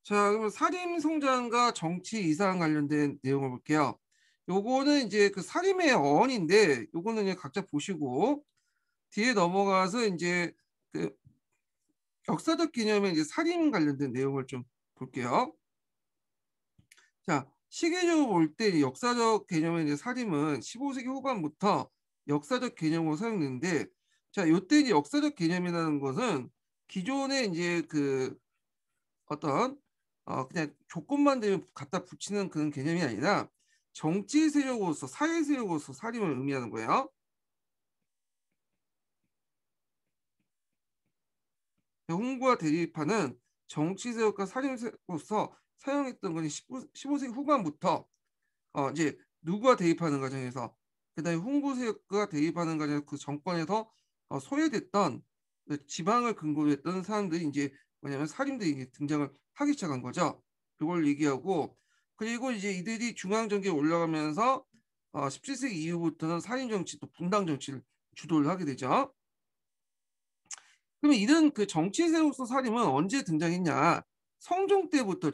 자, 그러면 사림 성장과 정치 이상 관련된 내용을 볼게요. 요거는 이제 그 사림의 어원인데, 요거는 이제 각자 보시고 뒤에 넘어가서 이제 그 역사적 개념의 이제 사림 관련된 내용을 좀 볼게요. 자, 시계적으로 볼 때 역사적 개념의 이제 사림은 15세기 후반부터 역사적 개념으로 사용되는데, 자, 요때 이제 역사적 개념이라는 것은 기존에 이제 그 어떤 그냥 조건만 되면 갖다 붙이는 그런 개념이 아니라 정치 세력으로서 사회 세력으로서 살림을 의미하는 거예요. 홍구와 대립하는 정치 세력과 살림 세력으로서 사용했던 것이 15세기 후반부터 이제 누구와 대립하는 과정에서 그다음에 홍구 세력과 대립하는 과정에서 그 정권에서 소외됐던 그 지방을 근거로 했던 사람들이 이제 뭐냐면 살인들이 등장을 하기 시작한 거죠. 그걸 얘기하고 그리고 이제 이들이 중앙 정계에 올라가면서 17세기 이후부터는 살인 정치 또 분당 정치를 주도를 하게 되죠. 그러면 이런 그 정치 세력으로서 살인은 언제 등장했냐? 성종 때부터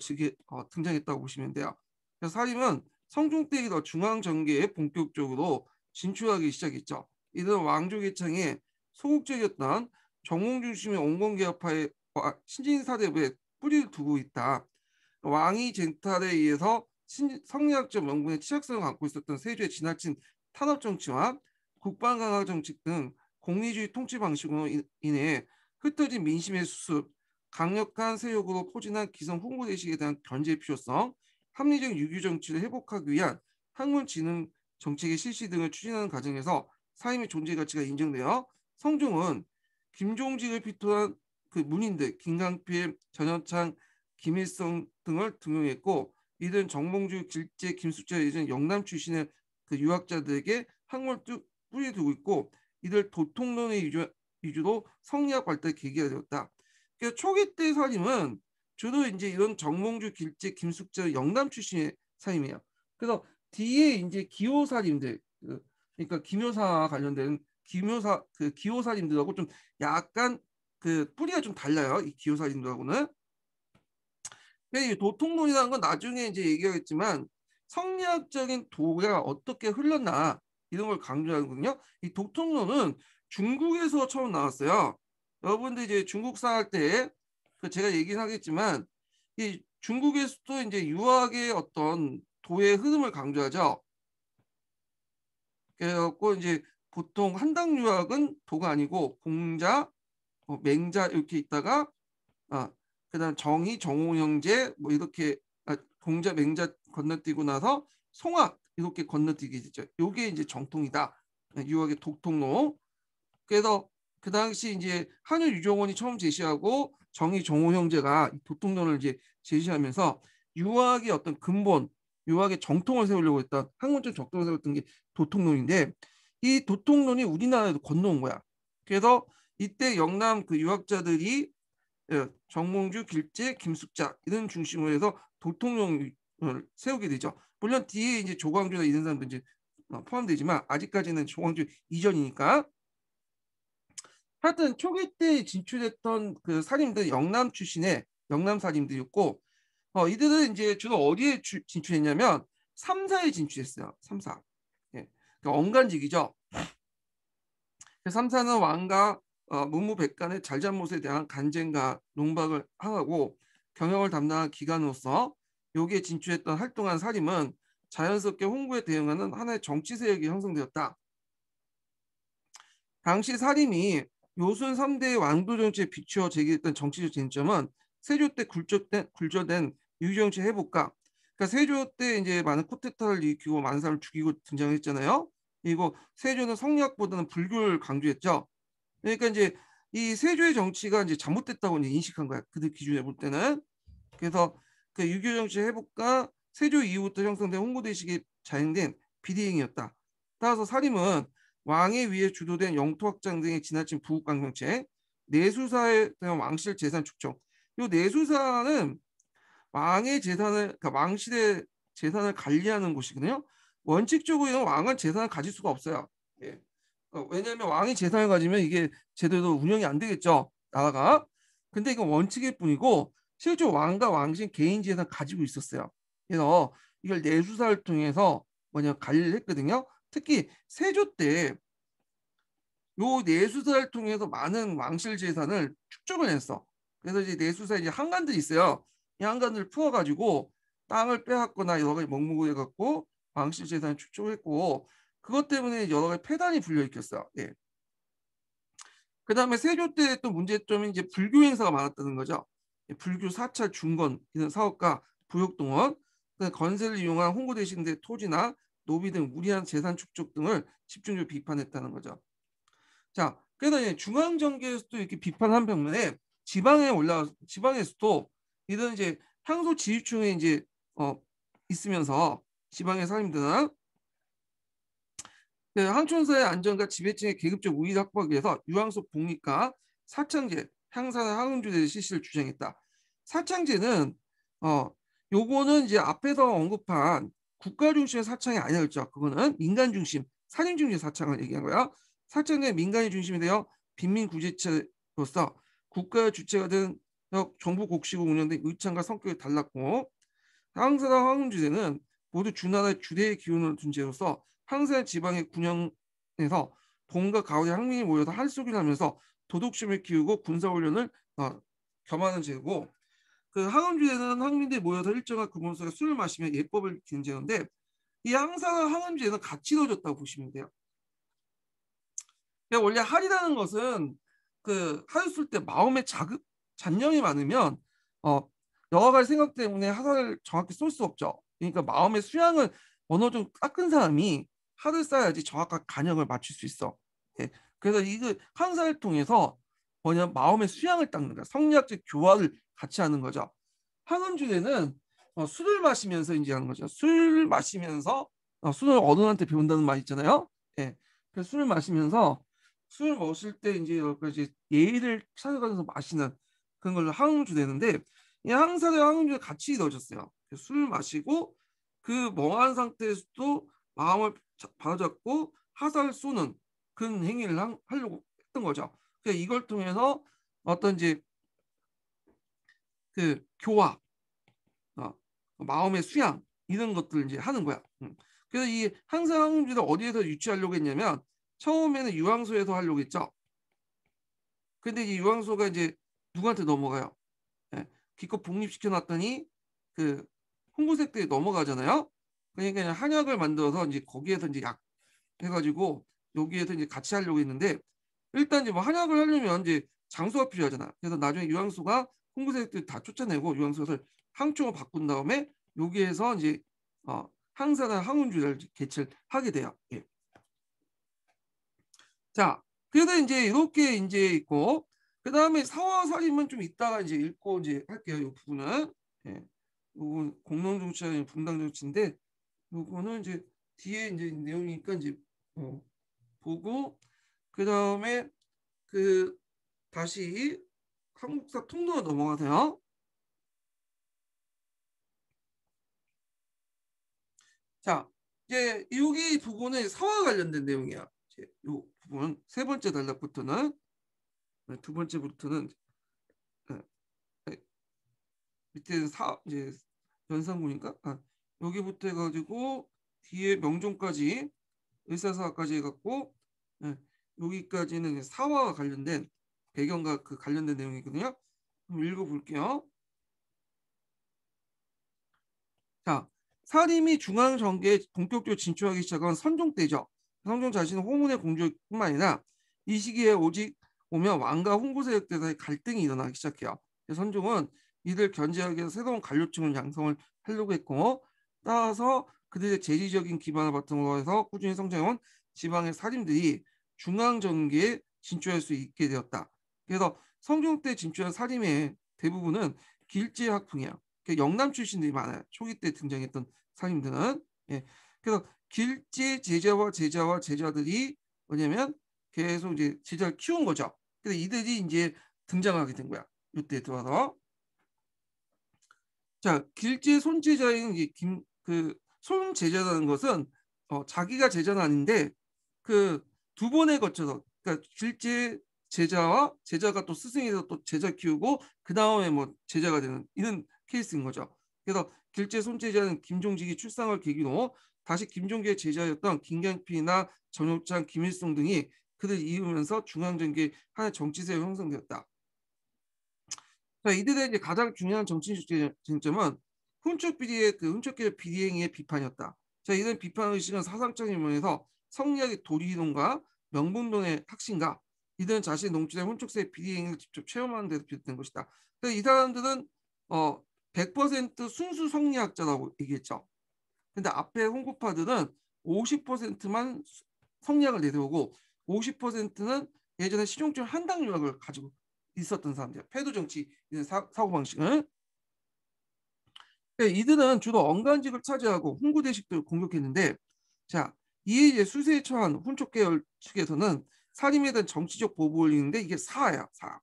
등장했다고 보시면 돼요. 그래서 살인은 성종 때부터 중앙 정계에 본격적으로 진출하기 시작했죠. 이들은 왕조 계층의 소극적이었던 정몽 중심의 온건개혁파의 신진사대부에 뿌리를 두고 있다. 왕위 쟁탈에 의해서 성리학적 명분의 취약성을 갖고 있었던 세조의 지나친 탄압 정치와 국방 강화 정책 등 공리주의 통치 방식으로 인해 흩어진 민심의 수습, 강력한 세력으로 포진한 기성 홍보대식에 대한 견제의 필요성, 합리적 유교 정치를 회복하기 위한 학문 진흥 정책의 실시 등을 추진하는 과정에서 사임의 존재 가치가 인정되어 성종은 김종직을 비롯한 그 문인들 김강필, 전현창, 김일성 등을 등용했고 이들은 정몽주, 길재, 김숙자 예전 영남 출신의 그 유학자들에게 학문을 뿌리두고 있고 이들 도통론의 위주로 성리학 발달 계기가 되었다. 그러니까 초기 때 사림은 주로 이제 이런 정몽주, 길재, 김숙자 영남 출신의 사림이에요. 그래서 뒤에 이제 기호 사림들 그러니까 기묘사 관련된 기묘사 그 기호 사림들하고 좀 약간 그 뿌리가 좀 달라요. 이 기호 사림들하고는. 이 도통론이라는 건 나중에 이제 얘기하겠지만 성리학적인 도가 어떻게 흘렀나 이런 걸 강조하거든요. 이 도통론은 중국에서 처음 나왔어요. 여러분들 이제 중국사 할 때 그 제가 얘기는 하겠지만 이 중국에서도 이제 유학의 어떤 도의 흐름을 강조하죠. 그래갖고 이제 보통 한당 유학은 도가 아니고 공자, 맹자 이렇게 있다가 그다음 정의, 정호 형제 뭐 이렇게 공자, 맹자 건너뛰고 나서 송악 이렇게 건너뛰게 되죠. 요게 이제 정통이다. 유학의 독통로. 그래서 그 당시 이제 한유 유종원이 처음 제시하고 정의, 정호 형제가 도통론을 이제 제시하면서 유학의 어떤 근본, 유학의 정통을 세우려고 했던 학문적 정통을 세웠던 게 도통론인데 이 도통론이 우리나라에도 건너온 거야. 그래서 이때 영남 그 유학자들이 정몽주, 길재, 김숙자 이런 중심으로 해서 도통령을 세우게 되죠. 물론 뒤에 이제 조광조나 이런 사람도 이제 포함되지만 아직까지는 조광조 이전이니까. 하여튼 초기 때 진출했던 그 살인들 영남 출신의 영남 살인들이었고 이들은 이제 주로 어디에 진출했냐면 삼사에 진출했어요. 삼사. 예. 그러니까 언간직이죠. 삼사는 왕과 문무백관의 잘잘못에 대한 간쟁과 농박을 하고 경영을 담당한 기관으로서 여기에 진출했던 활동한 사림은 자연스럽게 홍구에 대응하는 하나의 정치 세력이 형성되었다. 당시 사림이 요순 3대 왕도 정치에 비추어 제기했던 정치적 쟁점은 세조 때 굴절된 유정치 회복과 그러니까 세조 때 이제 많은 쿠데타를 일으키고 많은 사람을 죽이고 등장했잖아요. 그리고 세조는 성리학보다는 불교를 강조했죠. 그러니까 이제 이 세조의 정치가 이제 잘못됐다고 이제 인식한 거야. 그들 기준에 볼 때는. 그래서 그 유교 정치 회복과 세조 이후부터 형성된 홍보대식이 자행된 비대행이었다. 따라서 사림은 왕에 의해 주도된 영토 확장 등의 지나친 부국 강경책, 내수사에 대한 왕실 재산 축적. 이 내수사는 왕의 재산을 그러니까 왕실의 재산을 관리하는 곳이거든요. 원칙적으로 왕은 재산을 가질 수가 없어요. 예. 왜냐하면 왕이 재산을 가지면 이게 제대로 운영이 안 되겠죠. 나라가. 근데 이건 원칙일 뿐이고 실제로 왕과 왕신 개인 재산 가지고 있었어요. 그래서 이걸 내수사를 통해서 관리를 했거든요. 특히 세조 때 요 내수사를 통해서 많은 왕실 재산을 축적을 했어. 그래서 이제 내수사에 이제 한관들이 있어요. 이 한관들을 풀어가지고 땅을 빼앗거나 여러 가지 먹먹을 해갖고 왕실 재산을 축적했고 그것 때문에 여러 가지 폐단이 불려일으켰어요. 예. 그 다음에 세조 때 또 문제점이 이제 불교 행사가 많았다는 거죠. 불교 사찰 중건 이런 사업가 부역동원 건세를 이용한 홍보 대신대 토지나 노비 등 무리한 재산 축적 등을 집중적으로 비판했다는 거죠. 자, 그래서 이제 중앙정계에서도 이렇게 비판한 반면에 지방에서도 이런 이제 향소 지휘층에 이제 있으면서 지방의 사람들은 항촌사의 안전과 지배층의 계급적 우위를 확보하기 위해서 유황소 복리과 사창제, 향산의 항음주의 실시를 주장했다. 사창제는 요거는 이제 앞에서 언급한 국가 중심의 사창이 아니었죠. 그거는 민간 중심, 산림 중심의 사창을 얘기한 거야. 사창제는 민간이 중심이 되어 빈민 구제체로서 국가 주체가 된 정부 곡식으로 운영된 의창과 성격이 달랐고 항사와 항음주제는 모두 주나라의 주대의 기운을 둔 제로서 항사 지방의 군영에서 봄과 가을에 항민이 모여서 한속을 하면서 도덕심을 키우고 군사훈련을 겸하는 제고 그 항암주제는 항민들이 모여서 일정한 규모 속에 술을 마시며 예법을 기는 제인데 이 항사와 항암주제는 같이 이루어졌다고 보시면 돼요. 원래 할이라는 것은 그 하였을 때 마음에 잔념이 많으면 여러 가지 생각 때문에 화살을 정확히 쏠 수 없죠. 그러니까 마음의 수양을 어느 정도 닦은 사람이 할을 쏴야지 정확한 간역을 맞출 수 있어. 예. 그래서 이거 항사를 통해서 마음의 수양을 닦는 거야. 성리학적 교화를 같이 하는 거죠. 항암주제는 술을 마시면서 이제 하는 거죠. 술 마시면서 술을 어른한테 배운다는 말 있잖아요. 예. 그래서 술을 마시면서 술 마실 때 이제 여러 가지 예의를 찾아가면서 마시는 그런 걸로 항암주되는데 이 항사와 항암주가 같이 이루어졌어요. 술을 마시고 그 멍한 상태에서도 마음을 바로잡고 화살을 쏘는 그런 행위를 하려고 했던 거죠. 그러니까 이걸 통해서 어떤 이제 그 교화, 마음의 수양 이런 것들을 이제 하는 거야. 그래서 이 항상주를 어디에서 유치하려고 했냐면 처음에는 유황소에서 하려고 했죠. 근데 이 유황소가 이제 누구한테 넘어가요? 예, 기껏 복립시켜 놨더니 그 홍보색들이 넘어가잖아요. 그러니까 그냥 한약을 만들어서 이제 거기에서 이제 약 해가지고 여기에서 이제 같이 하려고 했는데 일단 이제 뭐 한약을 하려면 이제 장소가 필요하잖아. 그래서 나중에 유황소가 홍보색들 다 쫓아내고 유황소를 항총을 바꾼 다음에 여기에서 이제 항산화 항운주를 개최를 하게 돼요. 예. 자, 그래서 이제 이렇게 이제 있고 그 다음에 사화살인은 좀 이따가 이제 읽고 이제 할게요. 이 부분은 예. 요건 공론정치 분당정치인데 요거는 이제 뒤에 이제 내용이니까 이제 보고 그 다음에 그 다시 한국사 통도로 넘어가세요. 자, 이제 여기 부분은 사와 관련된 내용이야. 이제 요 부분 세 번째 단락부터는 두 번째부터는 밑에 이제 연산군인가? 여기부터 해가지고 뒤에 명종까지 을사사화까지 해갖고 여기까지는 사화와 관련된 배경과 그 관련된 내용이거든요. 한번 읽어볼게요. 자, 사림이 중앙 정계에 본격적으로 진출하기 시작한 선종 때죠. 선종 자신은 호문의 공주뿐만 아니라 이 시기에 오직 오면 왕과 홍보 세력들과의 갈등이 일어나기 시작해요. 선종은 이들 견제하기 위해서 새로운 관료층을 양성을 하려고 했고 따라서 그들의 재지적인 기반을 바탕으로 해서 꾸준히 성장해온 지방의 사림들이 중앙 정계에 진출할 수 있게 되었다. 그래서 성종 때 진출한 사림의 대부분은 길제 학풍이야. 영남 출신들이 많아요. 초기 때 등장했던 사림들은. 예. 그래서 길제 제자와 제자들이 뭐냐면 계속 이제 제자를 키운 거죠. 그래서 이들이 이제 등장하게 된 거야. 이때 들어서. 자, 길제 손제자인 그 손제자라는 것은 자기가 제자는 아닌데 그 두 번에 거쳐서 그러니까 길제 제자가 또 스승에서 또 제자 키우고 그 다음에 뭐 제자가 되는 이런 케이스인 거죠. 그래서 길제 손제자는 김종직이 출상을 계기로 다시 김종기의 제자였던 김경필이나 정육찬, 김일성 등이 그를 이으면서 중앙정계의 하나의 정치세가 형성되었다. 자, 이들의 이제 가장 중요한 정치적 쟁점은 훈촉비리의 훈촉기의 비리행위의 비판이었다. 자, 이런 비판 의식은 사상적인 면에서 성리학의 도리론과 명분론의 학신가 이들은 자신의 농촌의 훈촉세의 비리행위를 직접 체험하는 데서 비롯된 것이다. 그래서 이 사람들은 100% 순수 성리학자라고 얘기했죠. 근데 앞에 홍구파들은 50%만 성리학을 내세우고 50%는 예전에 실용주의 한당 유학을 가지고 있었던 사람들, 패도 정치 사고방식을. 이들은 주로 언간직을 차지하고 홍구 대식들을 공격했는데, 자, 이에 이제 수세에 처한 훈촉 계열 측에서는 살인에 대한 정치적 보복을 올리는데 이게 사야 사.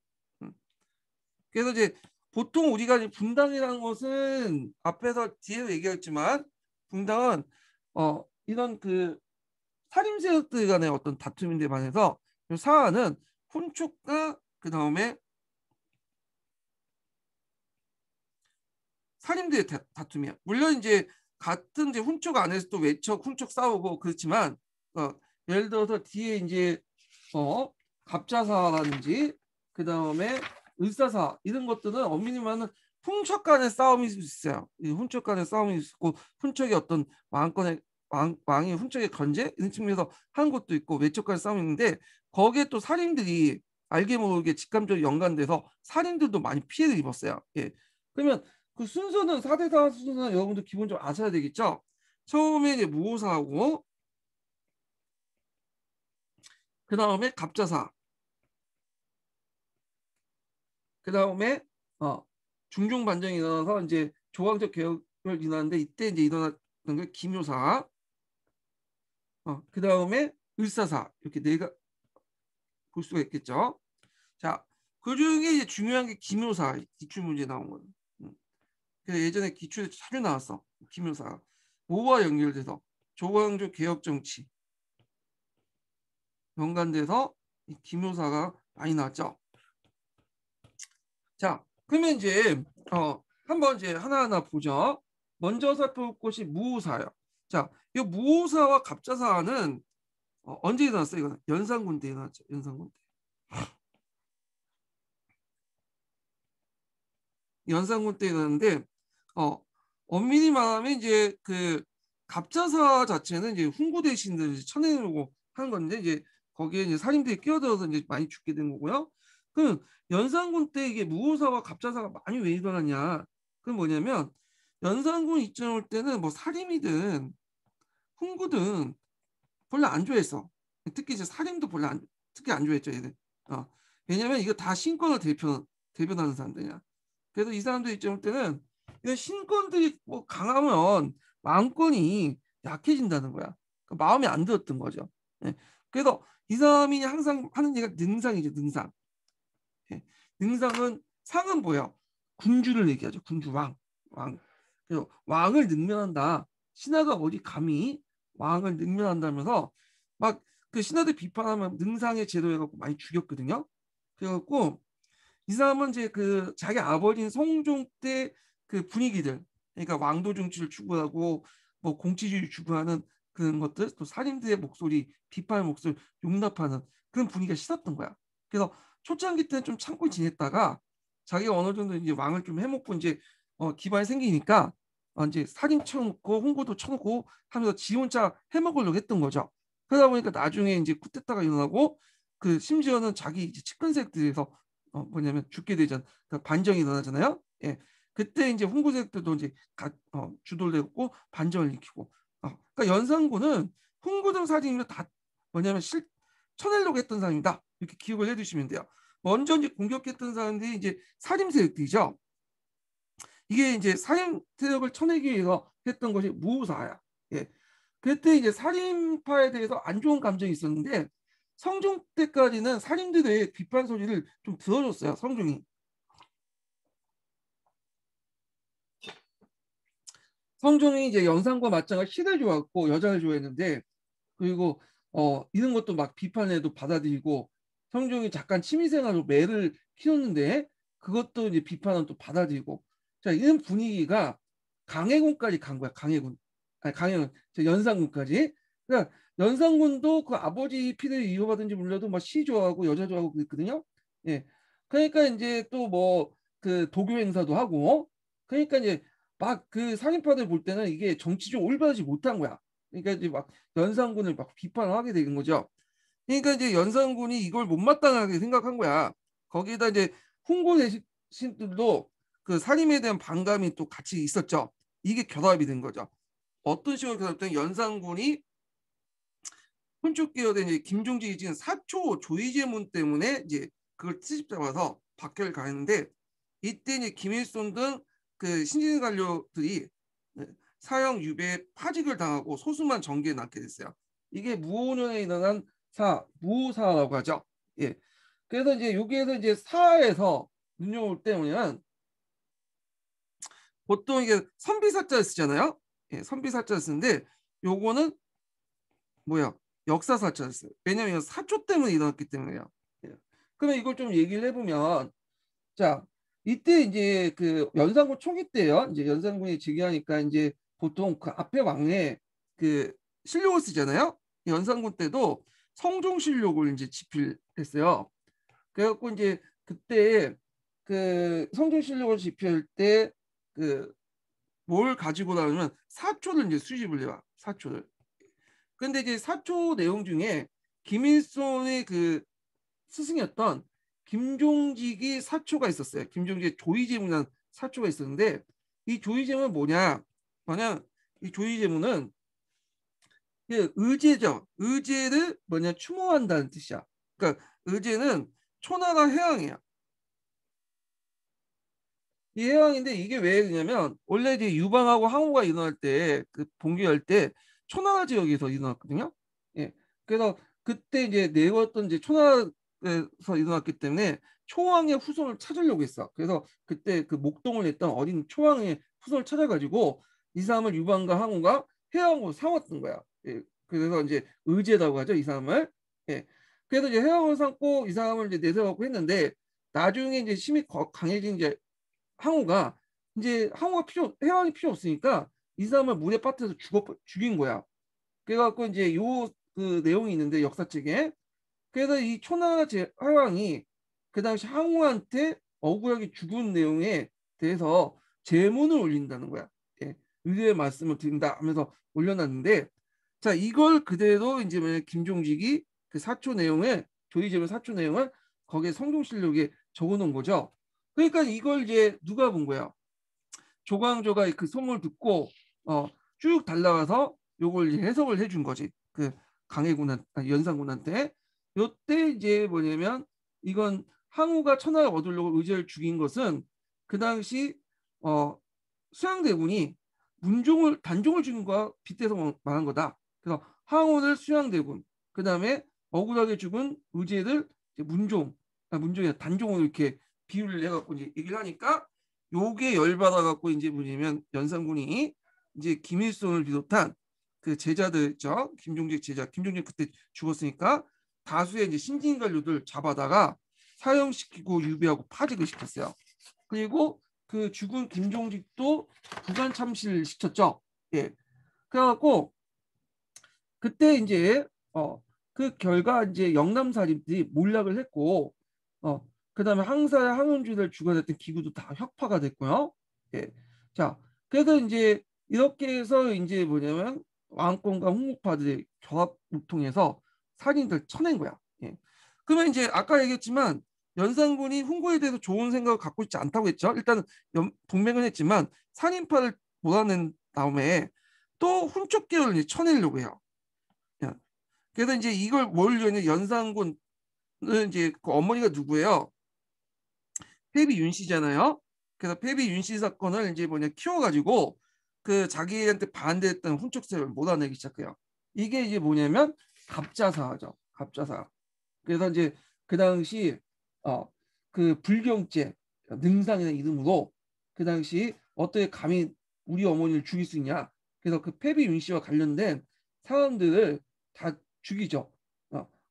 그래서 이제 보통 우리가 분당이라는 것은 앞에서 뒤에도 얘기했지만 분당은 이런 살인 세력들 간의 어떤 다툼인데 반해서 사안은 훈촉과 그 다음에 살인들의 다툼이야. 물론 이제 같은 이제 훈촉 안에서 또 외척 훈촉 싸우고 그렇지만 예를 들어서 뒤에 이제 갑자사라든지 그 다음에 을사사 이런 것들은 엄밀히 말하면 훈촉 간의 싸움이 있어요. 이 훈촉 간의 싸움이 있고 훈촉의 어떤 왕이 훈촉의 건재 이런 측면에서 하는 것도 있고 외척 간의 싸움이 있는데 거기에 또 살인들이 알게 모르게 직감적으로 연관돼서 살인들도 많이 피해를 입었어요. 예. 그러면 그 순서는 4대4 순서는 여러분들 기본적으로 아셔야 되겠죠. 처음에 이제 무오사하고 그 다음에 갑자사 그 다음에 중종 반정이 일어나서 이제 조광적 개혁을 일어나는데 이때 이제 일어났던 게 기묘사 그 다음에 을사사 이렇게 네가 볼 수가 있겠죠. 자, 그 중에 이제 중요한 게 기묘사 기출 문제 나온 거예요. 그래서 예전에 기출에 자주 나왔어. 기묘사 뭐와 연결돼서 조광조 개혁 정치 연관돼서 이 기묘사가 많이 나왔죠. 자, 그러면 이제 한번 이제 하나하나 보죠. 먼저 살펴볼 것이 무오사예요. 자, 이 무오사와 갑자사는 언제 일어났어요? 이거는 연산군 때 일어났죠. 연산군 때. 연산군 때 일어났는데 엄밀히 말하면 이제 갑자사 자체는 이제 훈구 대신들 쳐내려고 하는 건데 이제 거기에 이제 살인들이 끼어들어서 이제 많이 죽게 된 거고요. 그 연산군 때 이게 무오사와 갑자사가 많이 왜 일어났냐? 그건 뭐냐면 연산군 입장 올 때는 뭐 살인이든 훈구든 별로 안 좋아했어. 특히 이제 살인도 별로 특히 안 좋아했죠 얘들. 왜냐면 이거 다 신권을 대변하는 사람들이야. 그래서 이 사람들 입장 올 때는 이거 신권들이 뭐 강하면 왕권이 약해진다는 거야. 그러니까 마음에 안 들었던 거죠. 예. 그래서 이 사람이 항상 하는 얘기가 능상이죠, 능상. 예. 능상은 상은 뭐야? 군주를 얘기하죠. 군주 왕. 그래서 왕을 능멸한다. 신하가 어디 감히 왕을 능멸한다면서 막 그 신하들 비판하면 능상의 제도 해갖고 많이 죽였거든요. 그래갖고 이 사람은 이제 자기 아버지인 성종 때 그 분위기들, 그러니까 왕도 정치를 추구하고 뭐 공치주의 추구하는 그런 것들, 또 살인들의 목소리, 비판의 목소리 용납하는 그런 분위기가 싫었던 거야. 그래서 초창기 때는 좀 참고 지냈다가 자기가 어느 정도 이제 왕을 좀 해먹고 이제 기반이 생기니까 이제 살인 쳐놓고 홍보도 쳐놓고 하면서 지 혼자 해먹으려고 했던 거죠. 그러다 보니까 나중에 이제 쿠데타가 일어나고 심지어는 자기 이제 측근세력들에서 뭐냐면 죽게 되잖아. 그러니까 반정이 일어나잖아요. 예. 그때 이제 홍보 세력들도 이제 주도를 했고 반정을 일으키고. 그러니까 연산군은 홍구등 사진으로 다 뭐냐면 쳐내려고 했던 사람이다. 이렇게 기억을 해두시면 돼요. 먼저 이제 공격했던 사람들이 이제 살인 세력들이죠. 이게 이제 살인 세력을 쳐내기 위해서 했던 것이 무오사야. 예. 그때 이제 살인파에 대해서 안 좋은 감정이 있었는데 성종 때까지는 살인들의 비판 소리를 좀 들어줬어요. 성종이. 성종이 이제 연산과 맞짱을 시를 좋아했고 여자를 좋아했는데 그리고 이런 것도 막 비판해도 받아들이고 성종이 잠깐 취미생활로 매를 키웠는데 그것도 이제 비판은 또 받아들이고. 자, 이런 분위기가 강해군까지 간 거야. 강해군. 아니, 강해군. 연산군까지. 그러니까 연산군도 그 아버지 피를 이어받은지 몰라도 막 시 좋아하고 여자 좋아하고 그랬거든요. 예. 그러니까 이제 또 뭐 그 도교 행사도 하고. 그러니까 이제 막 그 살인파들 볼 때는 이게 정치적으로 올바르지 못한 거야. 그러니까 이제 막 연산군을 막 비판하게 되는 거죠. 그러니까 이제 연산군이 이걸 못마땅하게 생각한 거야. 거기에다 이제 훈고 대신들도 그 살인에 대한 반감이 또 같이 있었죠. 이게 결합이 된 거죠. 어떤 식으로 결합된 연산군이 훈축기어된 이제 김종직이 지금 사초 조의제문 때문에 이제 그걸 트집 잡아서 박해를 가했는데 이때 이제 김일성 등 그 신진 관료들이 사형 유배 파직을 당하고 소수만 정계에 남게 됐어요. 이게 무오년에 일어난 무사라고 하죠. 예. 그래서 이제 여기에서 이제 사에서 눈여올 때 뭐냐면 보통 이게 선비사자를 쓰잖아요. 예, 선비사자를 쓰는데 요거는 뭐야? 역사사자를 써요. 왜냐면 사초 때문에 일어났기 때문에요. 예. 그럼 이걸 좀 얘기를 해보면 자, 이때 이제 그 연산군 초기 때요. 이제 연산군이 즉위하니까 이제 보통 그 앞에 왕의 그 실록을 쓰잖아요. 연산군 때도 성종실록을 이제 집필했어요. 그래갖고 이제 그때 그 성종실록을 집필할 때 그 뭘 가지고 나오면 사초를 이제 수집을 해요. 사초를. 근데 이제 사초 내용 중에 김일성의 그 스승이었던 김종직이 사초가 있었어요. 김종직의 조의제문이라는 사초가 있었는데 이 조의제문은 뭐냐 이 조의제문은 의제죠. 의제를 추모한다는 뜻이야. 그러니까 의제는 초나라 해왕이야. 이 해왕인데 이게 왜 그러냐면 원래 이제 유방하고 항우가 일어날 때 그 봉기할 때 초나라 지역에서 일어났거든요. 예. 그래서 그때 이제 내웠던 이제 초나라에서 일어났기 때문에 초왕의 후손을 찾으려고 했어. 그래서 그때 그 목동을 냈던 어린 초왕의 후손을 찾아가지고 이 사람을 유방과 항우가 해왕으로 삼았던 거야. 예. 그래서 이제 의제라고 하죠, 이 사람을. 예. 그래서 이제 해왕을 삼고 이 사람을 이제 내세우고 했는데 나중에 이제 힘이 강해진 이제 항우가 해왕이 필요 없으니까 이 사람을 물에 빠뜨려서 죽인 거야. 그래갖고 이제 요 그 내용이 있는데 역사책에 그래서 이 해왕이 그 당시 항우한테 억울하게 죽은 내용에 대해서 제문을 올린다는 거야. 예, 의뢰의 말씀을 드린다 하면서 올려놨는데 자 이걸 그대로 이제 김종직이 그 사초 내용을 조의제문 사초 내용을 거기에 성종실록에 적어놓은 거죠. 그러니까 이걸 이제 누가 본 거야? 조광조가 그 소문을 듣고 쭉 달려가서 요걸 이제 해석을 해준 거지. 그 연산군한테. 요때 이제 뭐냐면 이건 항우가 천하를 얻으려고 의제를 죽인 것은 그 당시 수양대군이 단종을 죽인 거와 빗대서 말한 거다. 그래서 항우를 수양대군, 그 다음에 억울하게 죽은 의제를 문종이 아니라 단종으로 이렇게 비유를 해갖고 이제 얘기를 하니까 요게 열받아 갖고 이제 뭐냐면 연산군이 이제 김일성을 비롯한 그 제자들죠. 김종직 제자. 김종직 그때 죽었으니까 다수의 이제 신진 관료들 잡아다가 사형시키고 유배하고 파직을 시켰어요. 그리고 그 죽은 김종직도 부관 참시를 시켰죠. 예. 그래갖고 그때 이제 그 결과 이제 영남사림들이 몰락을 했고 그다음에 항사의 항원주의를 주관했던 기구도 다 혁파가 됐고요. 예. 자, 그래서 이제 이렇게 해서 이제 뭐냐면 왕권과 홍목파들의 결합을 통해서 살인들 쳐낸 거야. 예. 그러면 이제 아까 얘기했지만 연산군이 훈고에 대해서 좋은 생각을 갖고 있지 않다고 했죠. 일단 동맹은 했지만 살인파를 몰아낸 다음에 또 훈쪽 계열을 쳐내려고 해요. 예. 그래서 이제 이걸 뭘 위해 연산군은 이제 그 어머니가 누구예요? 패비 윤 씨잖아요. 그래서 패비 윤 씨 사건을 이제 키워가지고 그 자기한테 반대했던 훈쪽 세력을 몰아내기 시작해요. 이게 이제 뭐냐면 갑자사죠. 갑자사. 그래서 이제 그 당시 그 불경죄 능상이라는 이름으로 그 당시 어떻게 감히 우리 어머니를 죽일 수 있냐. 그래서 그 패비 윤 씨와 관련된 사람들을 다 죽이죠.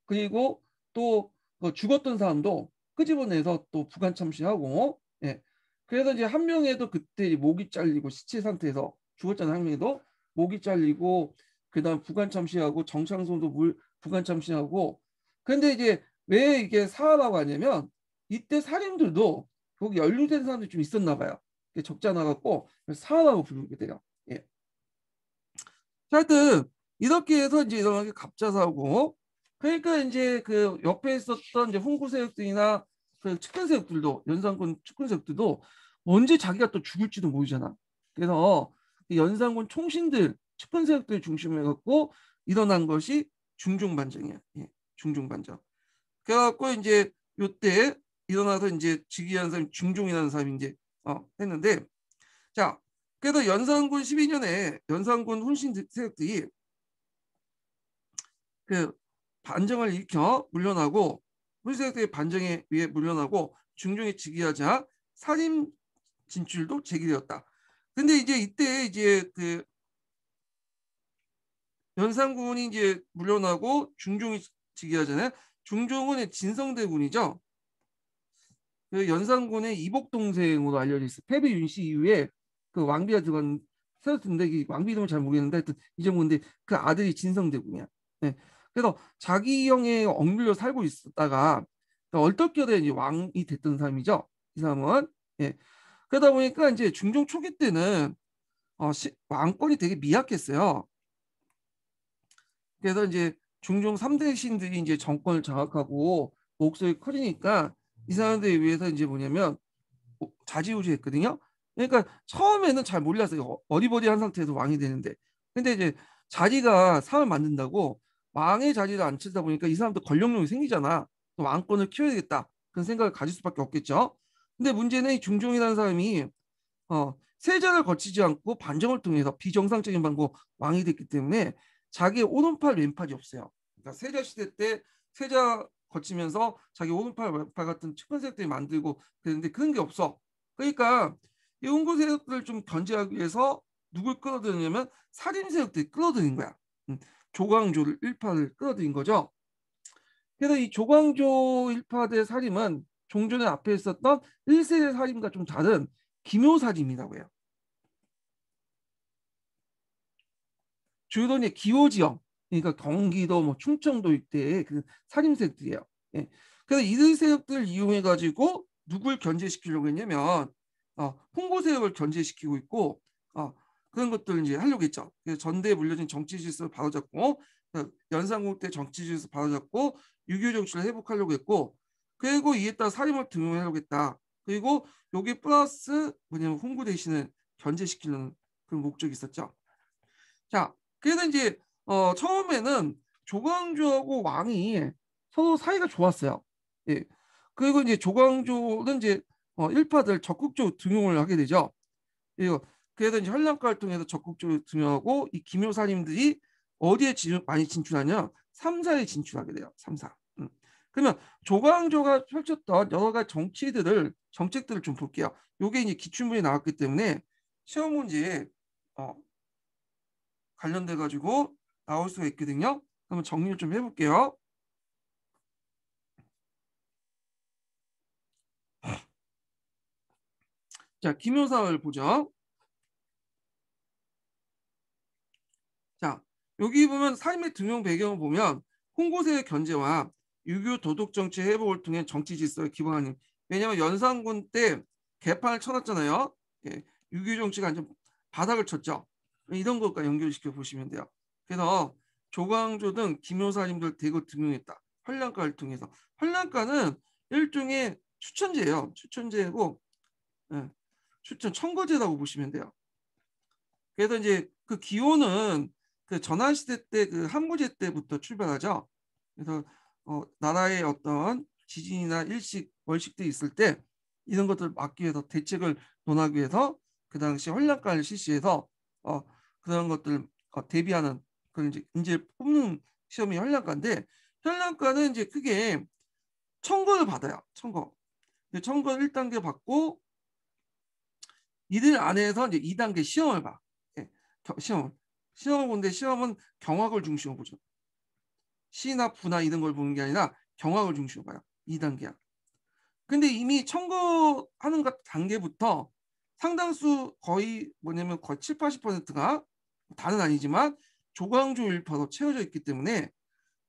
그리고 또 그 죽었던 사람도 끄집어내서 또 부관 참시하고, 예. 그래서 이제 한 명에도 그때 목이 잘리고 시체 상태에서 죽었잖아요. 한 명에도 목이 잘리고 그다음 부관 참시하고 정창손도 부관 참시하고. 근데 이제 왜 이게 사하라고 하냐면 이때 살인들도 거기 연루된 사람들이 좀 있었나 봐요. 적지 않아 갖고 사하라고 부르게 돼요. 예. 하여튼 이렇게 해서 이제 이런 갑자사고, 그러니까 이제 그 옆에 있었던 이제 홍구세력들이나 그 측근세력들도, 연산군 측근세력들도 언제 자기가 또 죽을지도 모르잖아. 그래서 연산군 총신들, 측근세력들 중심으로 해갖고 일어난 것이 중종반정이야. 예, 중종반정. 그래갖고 이제 요때 일어나서 이제 즉위한 사람이 중종이라는 사람이 이제 했는데, 자, 그래서 연산군 12년에 연산군 훈신 세력들이 그 반정을 일으켜 물러나고, 훈신 세력들이 반정에 의해 물러나고 중종이 즉위하자 살인 진출도 제기되었다. 근데 이제 이때 이제 그 연산군이 이제 물러나고 중종이 즉위하잖아요. 중종은 진성대군이죠. 그 연산군의 이복 동생으로 알려져 있어. 패배 윤씨 이후에 그 왕비가 들어간 세웠는데, 이 왕비 이름을 잘 모르겠는데 하여튼 이 정도인데 그 아들이 진성대군이야. 네. 그래서 자기 형에 억눌려 살고 있었다가 얼떨결에 이제 왕이 됐던 사람이죠. 이 사람은. 예. 그러다 보니까 이제 중종 초기 때는 왕권이 되게 미약했어요. 그래서 이제 중종 3대 신들이 이제 정권을 장악하고 목소리 커지니까 이 사람들에 의해서 이제 뭐냐면 좌지우지했거든요. 그러니까 처음에는 잘 몰랐어요. 어리버리한 상태에서 왕이 되는데. 근데 이제 자리가 사을 만든다고 왕의 자리를 앉히다 보니까 이 사람도 권력욕이 생기잖아. 또 왕권을 키워야겠다. 그런 생각을 가질 수밖에 없겠죠. 근데 문제는 이 중종이라는 사람이 세자를 거치지 않고 반정을 통해서 비정상적인 방법 왕이 됐기 때문에 자기의 오른팔 왼팔이 없어요. 그러니까 세자 시대 때 세자 거치면서 자기 오른팔 왼팔 같은 측근세력들이 만들고 그랬는데 그런 게 없어. 그러니까 이 홍보 세력들을 좀 견제하기 위해서 누굴 끌어들이냐면 살인 세력들이 끌어들인 거야. 조광조를 일파를 끌어들인 거죠. 그래서 이 조광조 일파대 살인은 종전에 앞에 있었던 1세대 살인과 좀 다른 기묘살인이라고 해요. 주로 이제 기호 지역, 그러니까 경기도, 뭐 충청도 일대의 그 살인세력들이에요. 예. 그래서 이 세력들을 이용해 가지고 누굴 견제시키려고 했냐면 홍보 세력을 견제시키고 있고 그런 것들 이제 하려고 했죠. 그래서 전대에 물려진 정치 질서를 바로잡고 연산국 때 정치 질서 바로잡고 유교 정치를 회복하려고 했고, 그리고 이에 따라 살인을 등용하려고 했다. 그리고 여기 플러스 뭐냐면 홍보 대신을 견제시키는 그런 목적이 있었죠. 자, 그래서 이제 처음에는 조광조하고 왕이 서로 사이가 좋았어요. 예. 그리고 이제 조광조는 이제 일파들 적극적으로 등용을 하게 되죠. 그리고 그래서 이제 현란가를 통해서 적극적으로 등용하고 이 기묘사님들이 어디에 많이 진출하냐? 3사에 진출하게 돼요. 3사. 그러면 조광조가 펼쳤던 여러 가지 정책들을 좀 볼게요. 요게 이제 기출문에 나왔기 때문에 시험 문제에 관련돼 가지고 나올 수가 있거든요. 한번 정리를 좀 해볼게요. 자, 기묘사를 보죠. 자, 여기 보면 삶의 등용 배경을 보면 홍고세의 견제와 유교 도덕 정치 회복을 통해 정치 질서를 기반하는, 왜냐하면 연산군 때 개판을 쳐놨잖아요. 예, 유교 정치가 완전 바닥을 쳤죠. 이런 것과 연결시켜 보시면 돼요. 그래서 조광조 등 기묘사님들 대거 등용했다. 환란가를 통해서. 환란가는 일종의 추천제예요. 추천제고, 예, 추천 청거제라고 보시면 돼요. 그래서 이제 그 기호는 그 전환시대 때 그 한무제 때부터 출발하죠. 그래서 나라의 어떤 지진이나 일식, 월식들이 있을 때 이런 것들을 막기 위해서 대책을 논하기 위해서 그 당시 환란가를 실시해서 그런 것들 대비하는 그런 이제 인재를 뽑는 시험이 환란가인데, 환란가는 이제 크게 청거를 받아요. 청거. 청거 1단계 받고 이들 안에서 이제 2단계 시험을 봐. 예, 시험을 보는데 시험은 경학을 중심으로 보죠. 시나 부나 이런 걸 보는 게 아니라 경학을 중심으로 봐요. 2단계야. 근데 이미 청구하는 단계부터 상당수 거의 뭐냐면 거의 7, 80%가 다는 아니지만 조광조 일파로 채워져 있기 때문에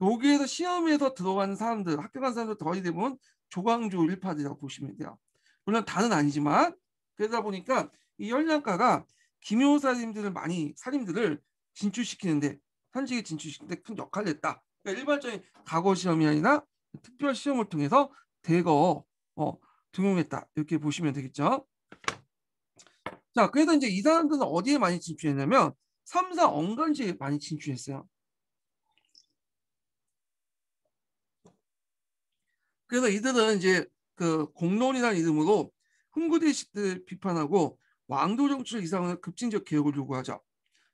여기에서 시험에서 들어간 사람들, 합격한 사람들 거의 대부분 조광조 일파들이라고 보시면 돼요. 물론 다는 아니지만 그러다 보니까 이 열량가가 기묘살인들을 많이 살인들을 진출시키는데 현직에 진출시키는데 큰 역할을 했다. 그러니까 일반적인 과거 시험이 아니라 특별 시험을 통해서 대거 등용했다. 이렇게 보시면 되겠죠. 자, 그래서 이제 이 사람들은 어디에 많이 진출했냐면 3사 언간지에 많이 진출했어요. 그래서 이들은 이제 그 공론이라는 이름으로 흥부대식들 비판하고 왕도 정치를 이상하는 급진적 개혁을 요구하죠.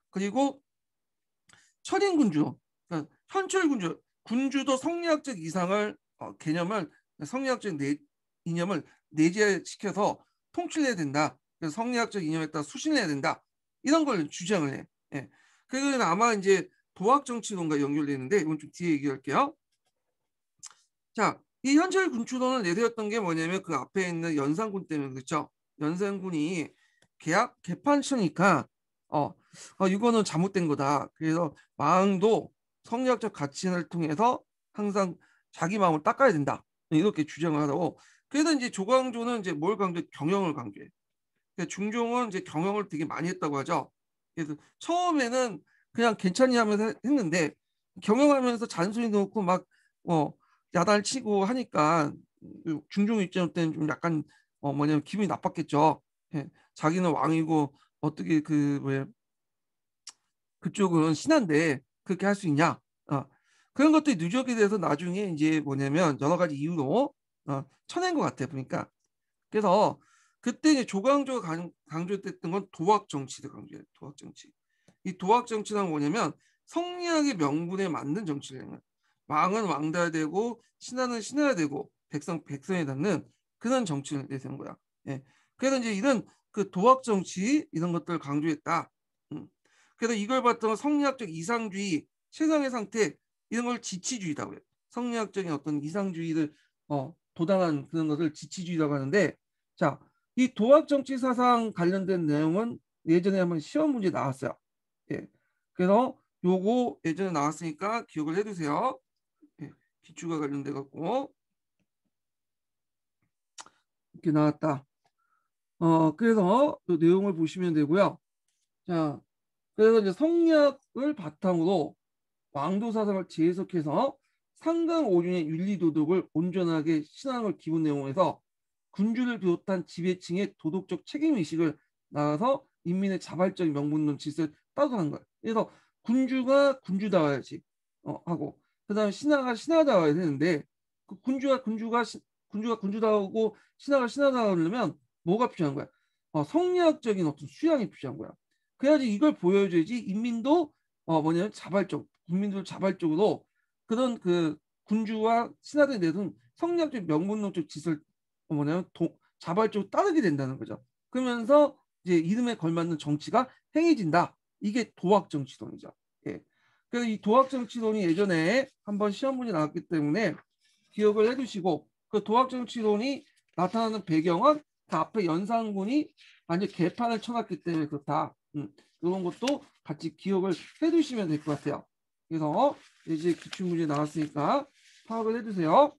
그리고 철인군주, 그러니까 현철군주, 군주도 성리학적 이상을 개념을 성리학적 이념을 내재시켜서 통치해야 된다. 그래서 성리학적 이념에 따라 수신해야 된다. 이런 걸 주장을 해. 예. 그리고 아마 이제 도학 정치론과 연결되는데 이건 좀 뒤에 얘기할게요. 자, 이 현철 군추론을 내세웠던 게 뭐냐면 그 앞에 있는 연산군 때문에 그렇죠. 연산군이 개판 치니까 이거는 잘못된 거다. 그래서 마음도 성리학적 가치를 통해서 항상 자기 마음을 닦아야 된다. 이렇게 주장을 하고 그래서 이제 조광조는 이제 뭘 강조해? 경영을 강조해. 중종은 이제 경영을 되게 많이 했다고 하죠. 그래서 처음에는 그냥 괜찮니 하면서 했는데 경영하면서 잔소리 넣고 막 야단을 치고 하니까 중종 입장 때는 좀 약간 뭐냐면 기분이 나빴겠죠. 예, 자기는 왕이고 어떻게 그 왜 그쪽은 신한데 그렇게 할 수 있냐? 그런 것들이 누적이 돼서 나중에 이제 뭐냐면 여러 가지 이유로 쳐낸 것 같아 보니까. 그래서 그때 이제 조광조가 강조했던 건 도학 정치를 강조해요. 도학 정치. 이 도학 정치란 뭐냐면 성리학의 명분에 맞는 정치를 해요. 왕은 왕돼야 되고 신하는 신해야 되고 백성 백성에 닿는 그런 정치를 내세운 거야. 예. 그래서 이제 이런 그 도학 정치 이런 것들을 강조했다. 음. 그래서 이걸 봤던 성리학적 이상주의, 세상의 상태 이런 걸 지치주의라고 해요. 성리학적인 어떤 이상주의를 도당한 그런 것을 지치주의라고 하는데 자, 이 도학 정치 사상 관련된 내용은 예전에 한번 시험 문제 나왔어요. 예. 그래서 요거 예전에 나왔으니까 기억을 해두세요. 예. 기초가 관련돼 갖고 이렇게 나왔다. 그래서 그 내용을 보시면 되고요. 자, 그래서 이제 성리학을 바탕으로 왕도 사상을 재해석해서 상강오륜의 윤리도덕을 온전하게 신앙을 기본 내용에서 군주를 비롯한 지배층의 도덕적 책임의식을 나가서 인민의 자발적 명분론 질서를 따져가는 거예요. 그래서 군주가 군주다워야지 하고 그다음에 신하가 신하다워야 되는데 그 군주가 군주다우고 신하가 신하다우려면 뭐가 필요한 거야? 성리학적인 어떤 수양이 필요한 거야. 그래야지 이걸 보여줘야지 인민도 뭐냐면 국민들 자발적으로 그런 그 군주와 신하들이 내둔 성리학적 명분론적 짓을 뭐냐면 자발적으로 따르게 된다는 거죠. 그러면서 이제 이름에 걸맞는 정치가 행해진다. 이게 도학 정치론이죠. 예. 그래서 이 도학 정치론이 예전에 한번 시험 문제 나왔기 때문에 기억을 해두시고 그 도학 정치론이 나타나는 배경은 그 앞에 연산군이 완전 개판을 쳐놨기 때문에 그렇다. 이런 것도 같이 기억을 해두시면 될 것 같아요. 그래서 이제 기출문제 나왔으니까 파악을 해두세요.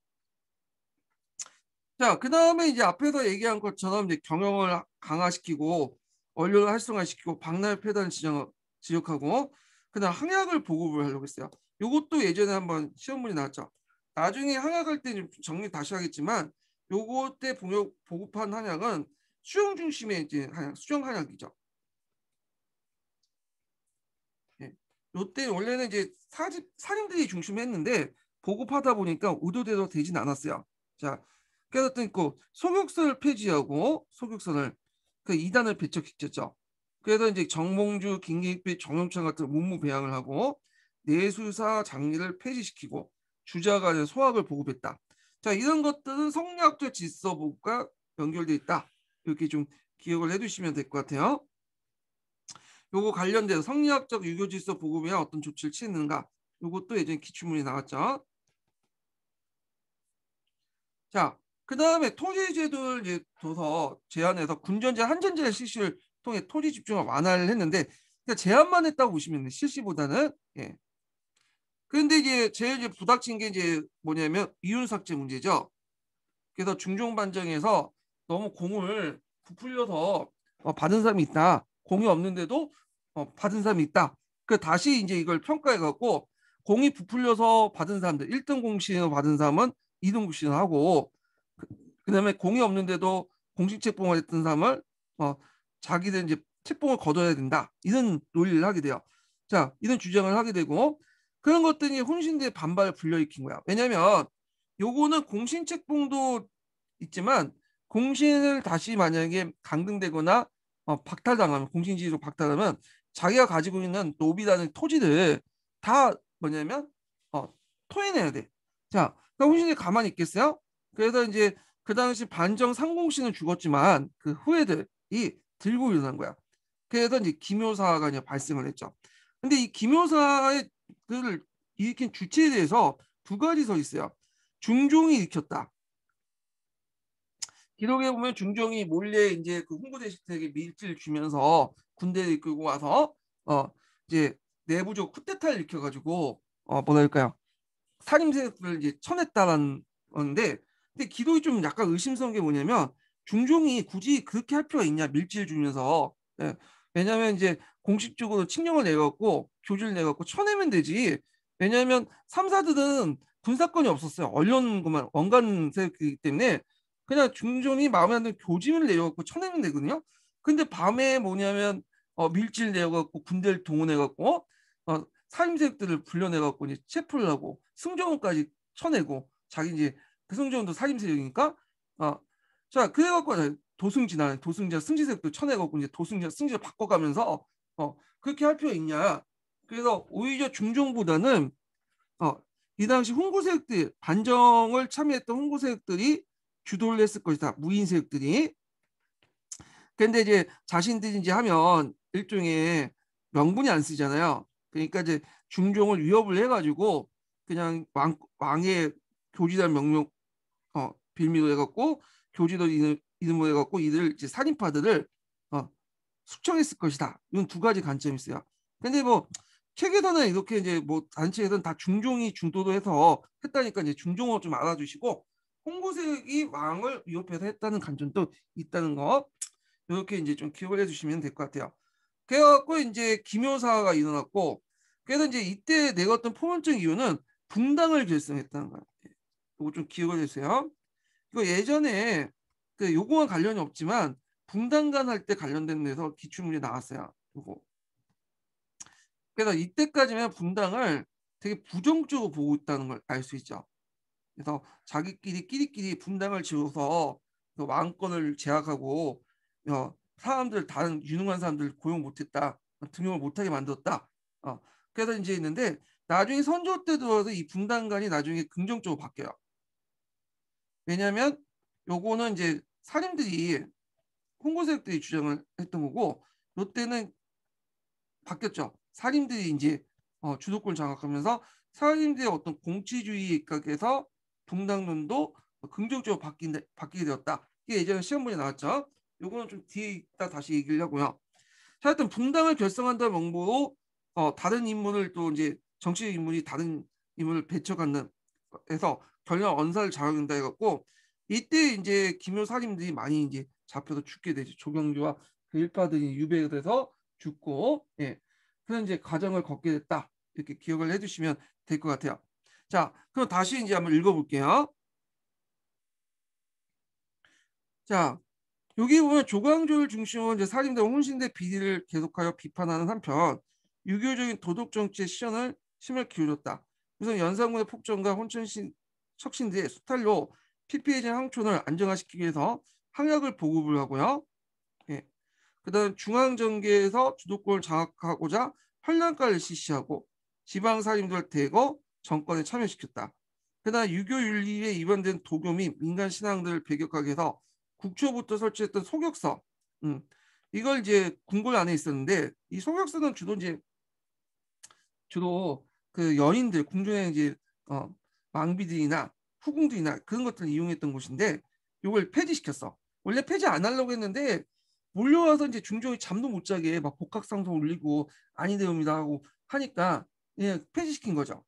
자, 그 다음에 이제 앞에서 얘기한 것처럼 이제 경영을 강화시키고 원료를 활성화시키고 박나래 폐단을 지적하고 그다음 항약을 보급을 하려고 했어요. 이것도 예전에 한번 시험문이 나왔죠. 나중에 항약할 때 좀 정리 다시 하겠지만 요거 때 보급한 항약은 수용 중심의 이제 수정 항약이죠. 예. 요때 원래는 이제 사림들이 중심했는데 보급하다 보니까 의도대로 되진 않았어요. 자, 그래서 또 소격선을 폐지하고 소격선을 그 2단을 배척시켰죠. 그래서 이제 정몽주, 김기익비, 정영찬 같은 문무 배양을 하고 내수사 장리를 폐지시키고 주자간의 소학을 보급했다. 자, 이런 것들은 성리학적 질서 보급과 연결돼 있다. 이렇게 좀 기억을 해두시면 될 것 같아요. 요거 관련돼서 성리학적 유교 질서 보급에 어떤 조치를 취했는가? 요것도 예전에 기출문이 나왔죠. 자, 그 다음에 토지제도를 이제 둬서 제한해서 군전제, 한전제 실시를 통해 토지 집중을 완화를 했는데 그러니까 제한만 했다고 보시면 돼요. 실시보다는. 예. 그런데 이제 제일 이제 부닥친 게 이제 뭐냐면 이윤 삭제 문제죠. 그래서 중종 반정에서 너무 공을 부풀려서 받은 사람이 있다. 공이 없는데도 받은 사람이 있다. 그 다시 이제 이걸 평가해 갖고 공이 부풀려서 받은 사람들 1등 공신을 받은 사람은 2등 공신을 하고 그다음에 공이 없는데도 공식 책봉을 했던 사람을 자기들 이제 책봉을 거둬야 된다. 이런 논리를 하게 돼요. 자, 이런 주장을 하게 되고 그런 것들이 혼신들의 반발을 불러일으킨 거야. 왜냐하면 요거는 공신 책봉도 있지만 공신을 다시 만약에 강등되거나 박탈당하면 공신지위로 박탈하면 자기가 가지고 있는 노비라는 토지를 다 뭐냐면 토해내야 돼. 자, 그럼 혼신이 가만히 있겠어요? 그래서 이제 그 당시 반정 상공신은 죽었지만 그 후예들이 들고 일어난 거야. 그래서 이제 기묘사가 이제 발생을 했죠. 근데 이 기묘사의 그를 일으킨 주체에 대해서 두 가지 서 있어요. 중종이 일으켰다. 기록에 보면 중종이 몰래 이제 그 홍보대식에게 밀지를 주면서 군대를 이끌고 와서 어 이제 내부적 쿠데타를 일으켜가지고 뭐라 할까요? 살림 세력들을 이제 쳐냈다는 건데, 근데 기록이 좀 약간 의심스러운 게 뭐냐면 중종이 굳이 그렇게 할 필요가 있냐 밀지를 주면서. 예. 왜냐하면 이제 공식적으로 칙령을 내갖고 교주를 내갖고 쳐내면 되지. 왜냐하면 삼사들은 군사권이 없었어요. 언론만 원간 세력이기 때문에 그냥 중종이 마음에 안 드는 교직을 내갖고 쳐내면 되거든요. 근데 밤에 뭐냐면 밀지를 내갖고 군대를 동원해갖고 살림 세력들을 불려내갖고 이제 체포를 하고 승정원까지 쳐내고 자기 이제 그 승정원도 살림 세력이니까 자 그래갖고 도승지나 도승자 승지세력도 쳐내갖고 이제 도승자 승지를 바꿔가면서 그렇게 할 필요 있냐. 그래서 오히려 중종보다는 이 당시 홍구 세력들 반정을 참여했던 홍구 세력들이 주도를 했을 것이다. 무인 세력들이. 근데 이제 자신들이 이제 하면 일종의 명분이 안 쓰잖아요. 그러니까 이제 중종을 위협을 해가지고 그냥 왕의 교지단 명령 빌미로 해갖고 교지도 이름으로 해갖고 이들 이제 살인파들을 숙청했을 것이다. 이런 두 가지 관점이 있어요. 근데 뭐 책에서는 이렇게 이제 뭐 단체에서는 다 중종이 중도도 해서 했다니까 이제 중종을 좀 알아주시고 홍보색이 왕을 위협해서 했다는 관점도 있다는 거 이렇게 이제 좀 기억을 해주시면 될 것 같아요. 그래갖고 이제 기묘사가 일어났고 그래서 이제 이때 내었던 포괄적 이유는 분당을 결성했다는 거예요. 이거 좀 기억을 해주세요. 이거 예전에 그 요거와 관련이 없지만 분당간 할 때 관련된 데서 기출문제 나왔어요. 요거. 그래서 이때까지는 분당을 되게 부정적으로 보고 있다는 걸 알 수 있죠. 그래서 자기끼리 분당을 지어서 그 왕권을 제약하고 사람들 다른 유능한 사람들 고용 못했다, 등용을 못하게 만들었다. 그래서 이제 있는데 나중에 선조 때 들어서 이 분당간이 나중에 긍정적으로 바뀌어요. 왜냐하면 요거는 이제 사림들이 홍보세력들이 주장을 했던 거고 이때는 바뀌었죠. 사림들이 이제 주도권 장악하면서 사림들의 어떤 공치주의 입각에서 분당론도 긍정적으로 바뀌게 되었다. 이게 예전에 시험 문제 나왔죠. 요거는 좀 뒤에 있다 다시 얘기를 하고요. 자, 하여튼 분당을 결성한다 명목으로 다른 인물을 또 이제 정치 인물이 다른 인물을 배척하는 해서 결렬 언사를 자행한다 해갖고 이때 이제 기묘 살인들이 많이 이제 잡혀서 죽게 되죠. 조경주와 그 일파들이 유배돼서 죽고 그런 이제 과정을 걷게 됐다. 이렇게 기억을 해주시면 될 것 같아요. 자, 그럼 다시 이제 한번 읽어볼게요. 자, 여기 보면 조광조를 중심으로 이제 살인자 혼신대 비리를 계속하여 비판하는 한편 유교적인 도덕 정치의 시선을 심을 기울였다. 우선 연산군의 폭정과 혼천신 척신들의 수탈로 피폐해진 황촌을 안정화시키기 위해서 항약을 보급을 하고요. 그다음 중앙정계에서 주도권을 장악하고자 환란가를 실시하고 지방살인들을 대거 정권에 참여시켰다. 그다음 유교윤리에 위반된 도교 및 민간 신앙들을 배격하게 해서 국초부터 설치했던 소격서, 이걸 이제 궁궐 안에 있었는데 이 소격서는 주로 그 연인들 궁중의 이제 망비들이나 후궁들이나 그런 것들을 이용했던 곳인데 이걸 폐지시켰어. 원래 폐지 안 하려고 했는데 몰려와서 이제 중종이 잠도 못 자게 막 복학상도 올리고 아니되옵니다 하고 하니까 예, 폐지시킨 거죠.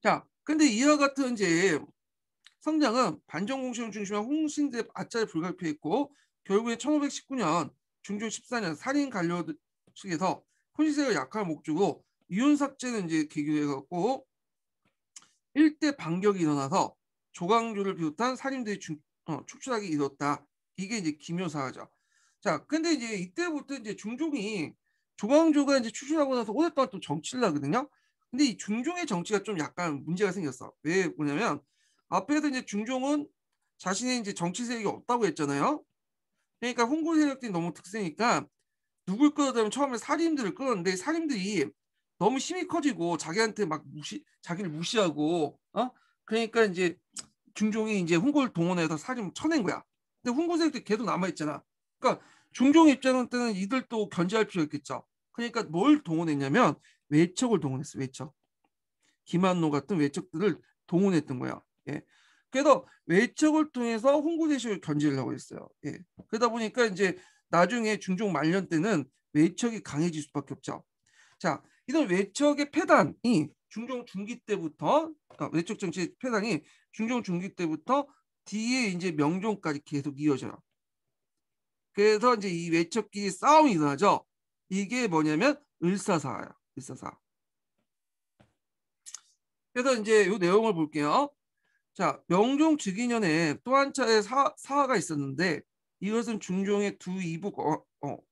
자, 근데 이와 같은 이제 성장은 반정공신을 중심한 홍신대 아짜에 불가피했고 결국에 1519년 중종 14년 살인 관료 측에서 혼신세가 약할 목적으로 이혼 삭제는 이제 계기해갖고 일대 반격이 일어나서 조광조를 비롯한 살인들이 축출하게 이뤘다. 이게 이제 기묘사죠. 자, 근데 이제 이때부터 이제 중종이 조광조가 이제 추출하고 나서 오랫동안 또 정치를 하거든요. 근데 이 중종의 정치가 좀 약간 문제가 생겼어. 왜 뭐냐면 앞에서 이제 중종은 자신의 이제 정치 세력이 없다고 했잖아요. 그러니까 홍보 세력들이 너무 특세니까 누굴 끌어들면 처음에 살인들을 끌었는데 살인들이 너무 힘이 커지고 자기한테 막 자기를 무시하고 그러니까 이제 중종이 이제 훈고를 동원해서 살인을 쳐낸 거야. 근데 훈고 세력들이 계속 남아있잖아. 그러니까 중종 입장한테는 이들도 견제할 필요가 있겠죠. 그러니까 뭘 동원했냐면 외척을 동원했어. 외척. 김한노 같은 외척들을 동원했던 거야. 예. 그래서 외척을 통해서 홍구대식을 견제하려고 했어요. 예. 그러다 보니까 이제 나중에 중종 말년 때는 외척이 강해질 수밖에 없죠. 자, 이런 외척의 패단이 중종 중기 때부터 외척 정치 패단이 중종 중기 때부터 뒤에 이제 명종까지 계속 이어져요. 그래서 이제 이 외척끼리 싸움이 일어나죠. 이게 뭐냐면 을사사예요. 을사사. 그래서 이제 이 내용을 볼게요. 자, 명종 즉위년에 또 한 차례 사화가 있었는데 이것은 중종의 두 이북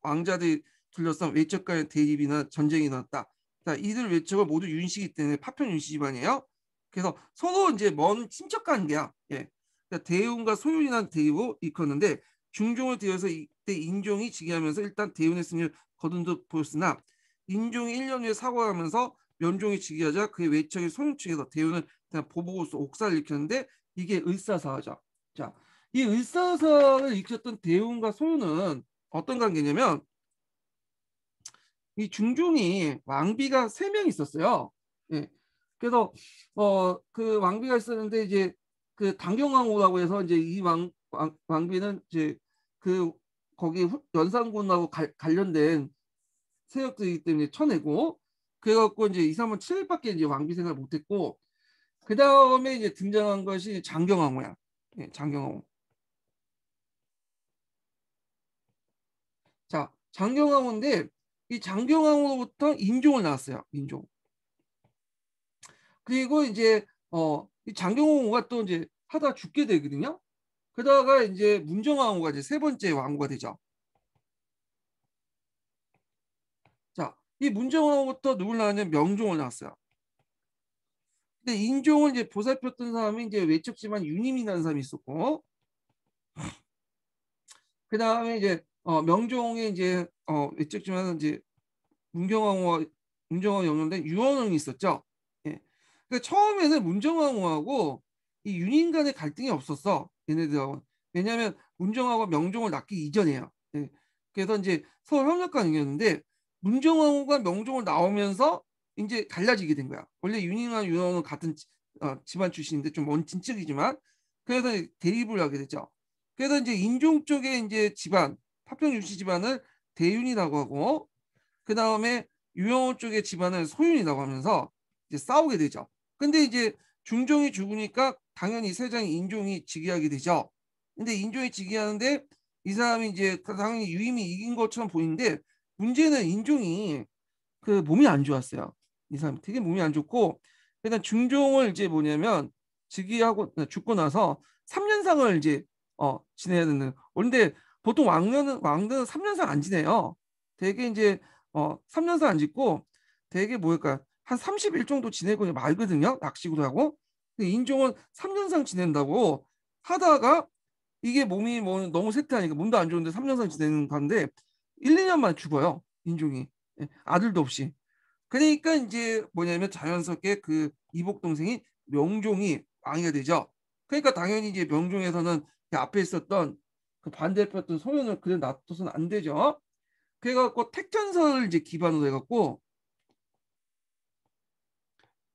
왕자들이 둘러싼 외척 간의 대립이나 전쟁이 났다. 자, 이들 외척은 모두 윤씨이기 때문에 파편 윤씨 집안이에요. 그래서 서로 이제 먼 친척 관계야. 예. 그러니까 대운과 소윤이라는 대립을 일컫는데 중종을 뒤에서 이때 인종이 즉위하면서 일단 대운의 승리를 거둔 듯 보였으나 인종이 1년 후에 사과하면서 면종이 즉위하자 그의 외척이 소윤 측에서 대운을 그냥 보복으로서 옥사를 일으켰는데 이게 을사사죠. 자, 이 을사사를 일으켰던 대운과 소윤은 어떤 관계냐면 이 중종이 왕비가 3명 있었어요. 예. 그래서 그 왕비가 있었는데 이제 그 당경왕후라고 해서 이제 이 왕비는 이제 그 거기 연산군하고 관련된 세력들이기 때문에 쳐내고 그래갖고 이제 2, 3년 7일밖에 이제 왕비 생활 못했고 그 다음에 이제 등장한 것이 장경왕후야. 예, 장경왕후. 자, 장경왕후인데 이 장경왕후로부터 인종을 낳았어요. 인종. 그리고 이제 이 장경왕후가 또 이제 하다 죽게 되거든요. 그러다가 이제 문정왕후가 이제 3번째 왕후가 되죠. 자, 이 문정왕후부터 누굴 낳았냐면 명종을 낳았어요. 근데 인종을 이제 보살폈던 사람이 이제 외척지만 유님이라는 사람이 있었고, 그 다음에 이제 명종의 이제 외척지만 이제 문경왕후와 문정왕후 영령된 유언왕이 있었죠. 예. 그러니까 처음에는 문정왕후하고 이 윤인 간의 갈등이 없었어. 얘네들하고. 왜냐하면 문정왕후가 명종을 낳기 이전이에요. 예. 그래서 이제 서로 협력 관계였는데 문정왕후가 명종을 낳으면서 이제 갈라지게 된 거야. 원래 윤인과 유언은 같은 집안 출신인데 좀 먼 친척이지만 그래서 대립을 하게 되죠. 그래서 이제 인종 쪽의 이제 집안 파평 윤씨 집안을 대윤이라고 하고 그 다음에 유영호 쪽의 집안을 소윤이라고 하면서 이제 싸우게 되죠. 근데 이제 중종이 죽으니까 당연히 세장이 인종이 즉위하게 되죠. 근데 인종이 즉위하는데 이 사람이 이제 당연히 유임이 이긴 것처럼 보이는데 문제는 인종이 그 몸이 안 좋았어요. 이 사람 되게 몸이 안 좋고 일단 중종을 이제 뭐냐면 즉위하고 죽고 나서 3년상을 이제 지내야 되는. 근데 보통 왕들은 3년상 안 지내요. 되게 이제 3년상 안 짓고 되게 뭐랄까 한 30일 정도 지내고 말거든요. 낚시구도 하고. 근데 인종은 3년상 지낸다고 하다가 이게 몸이 뭐 너무 쇠퇴하니까 몸도 안 좋은데 3년상 지내는 건데 1, 2년만 죽어요. 인종이. 예, 아들도 없이. 그러니까 이제 뭐냐면 자연스럽게 그 이복 동생이 명종이 왕이가 되죠. 그러니까 당연히 이제 명종에서는 그 앞에 있었던 그 반대했던 소연을 그래 놔둬서는 안 되죠. 그래갖고 택전설을 이제 기반으로 해갖고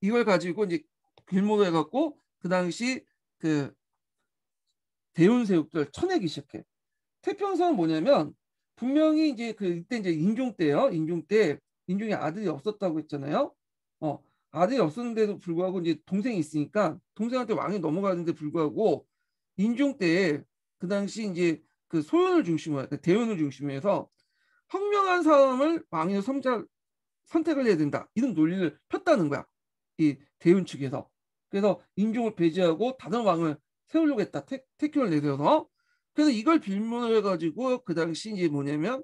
이걸 가지고 이제 빌모로 해갖고 그 당시 그 대운세력들 쳐내기 시작해. 태평성은 뭐냐면 분명히 이제 그 이때 이제 인종 때요. 인종 때 인종이 아들이 없었다고 했잖아요. 아들이 없었는데도 불구하고 이제 동생이 있으니까 동생한테 왕이 넘어가는데 불구하고 인종 때 그 당시 이제 그 소연을 중심으로 그러니까 대운을 중심으로 해서 현명한 사람을 왕의 선택을 해야 된다. 이런 논리를 폈다는 거야. 이 대운 측에서. 그래서 인종을 배제하고 다른 왕을 세우려고 했다. 태교를 내세워서. 그래서 이걸 빌문을 해가지고 그 당시 이제 뭐냐면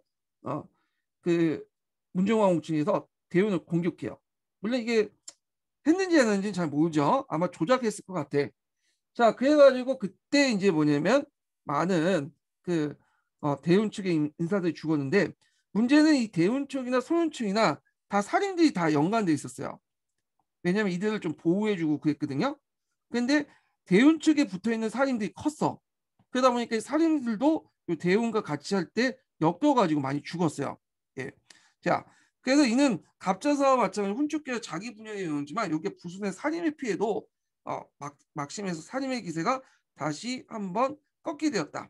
그 문정왕 옥중에서 대운을 공격해요. 물론 이게 했는지 안 했는지 잘 모르죠. 아마 조작했을 것 같아. 자, 그래가지고 그때 이제 뭐냐면 많은 그 대운 측의 인사들이 죽었는데 문제는 이 대운 측이나 소윤 측이나 다 살인들이 다 연관돼 있었어요. 왜냐면 이들을 좀 보호해주고 그랬거든요. 근데 대운 측에 붙어 있는 살인들이 컸어. 그러다 보니까 이 살인들도 대운과 같이 할 때 엮여가지고 많이 죽었어요. 예. 자, 그래서 이는 갑자사와 마찬가지로 훈축계가 자기 분야에 이르지만 이게 부순의 살인의 피해도 막심에서 살인의 기세가 다시 한번 꺾게 되었다.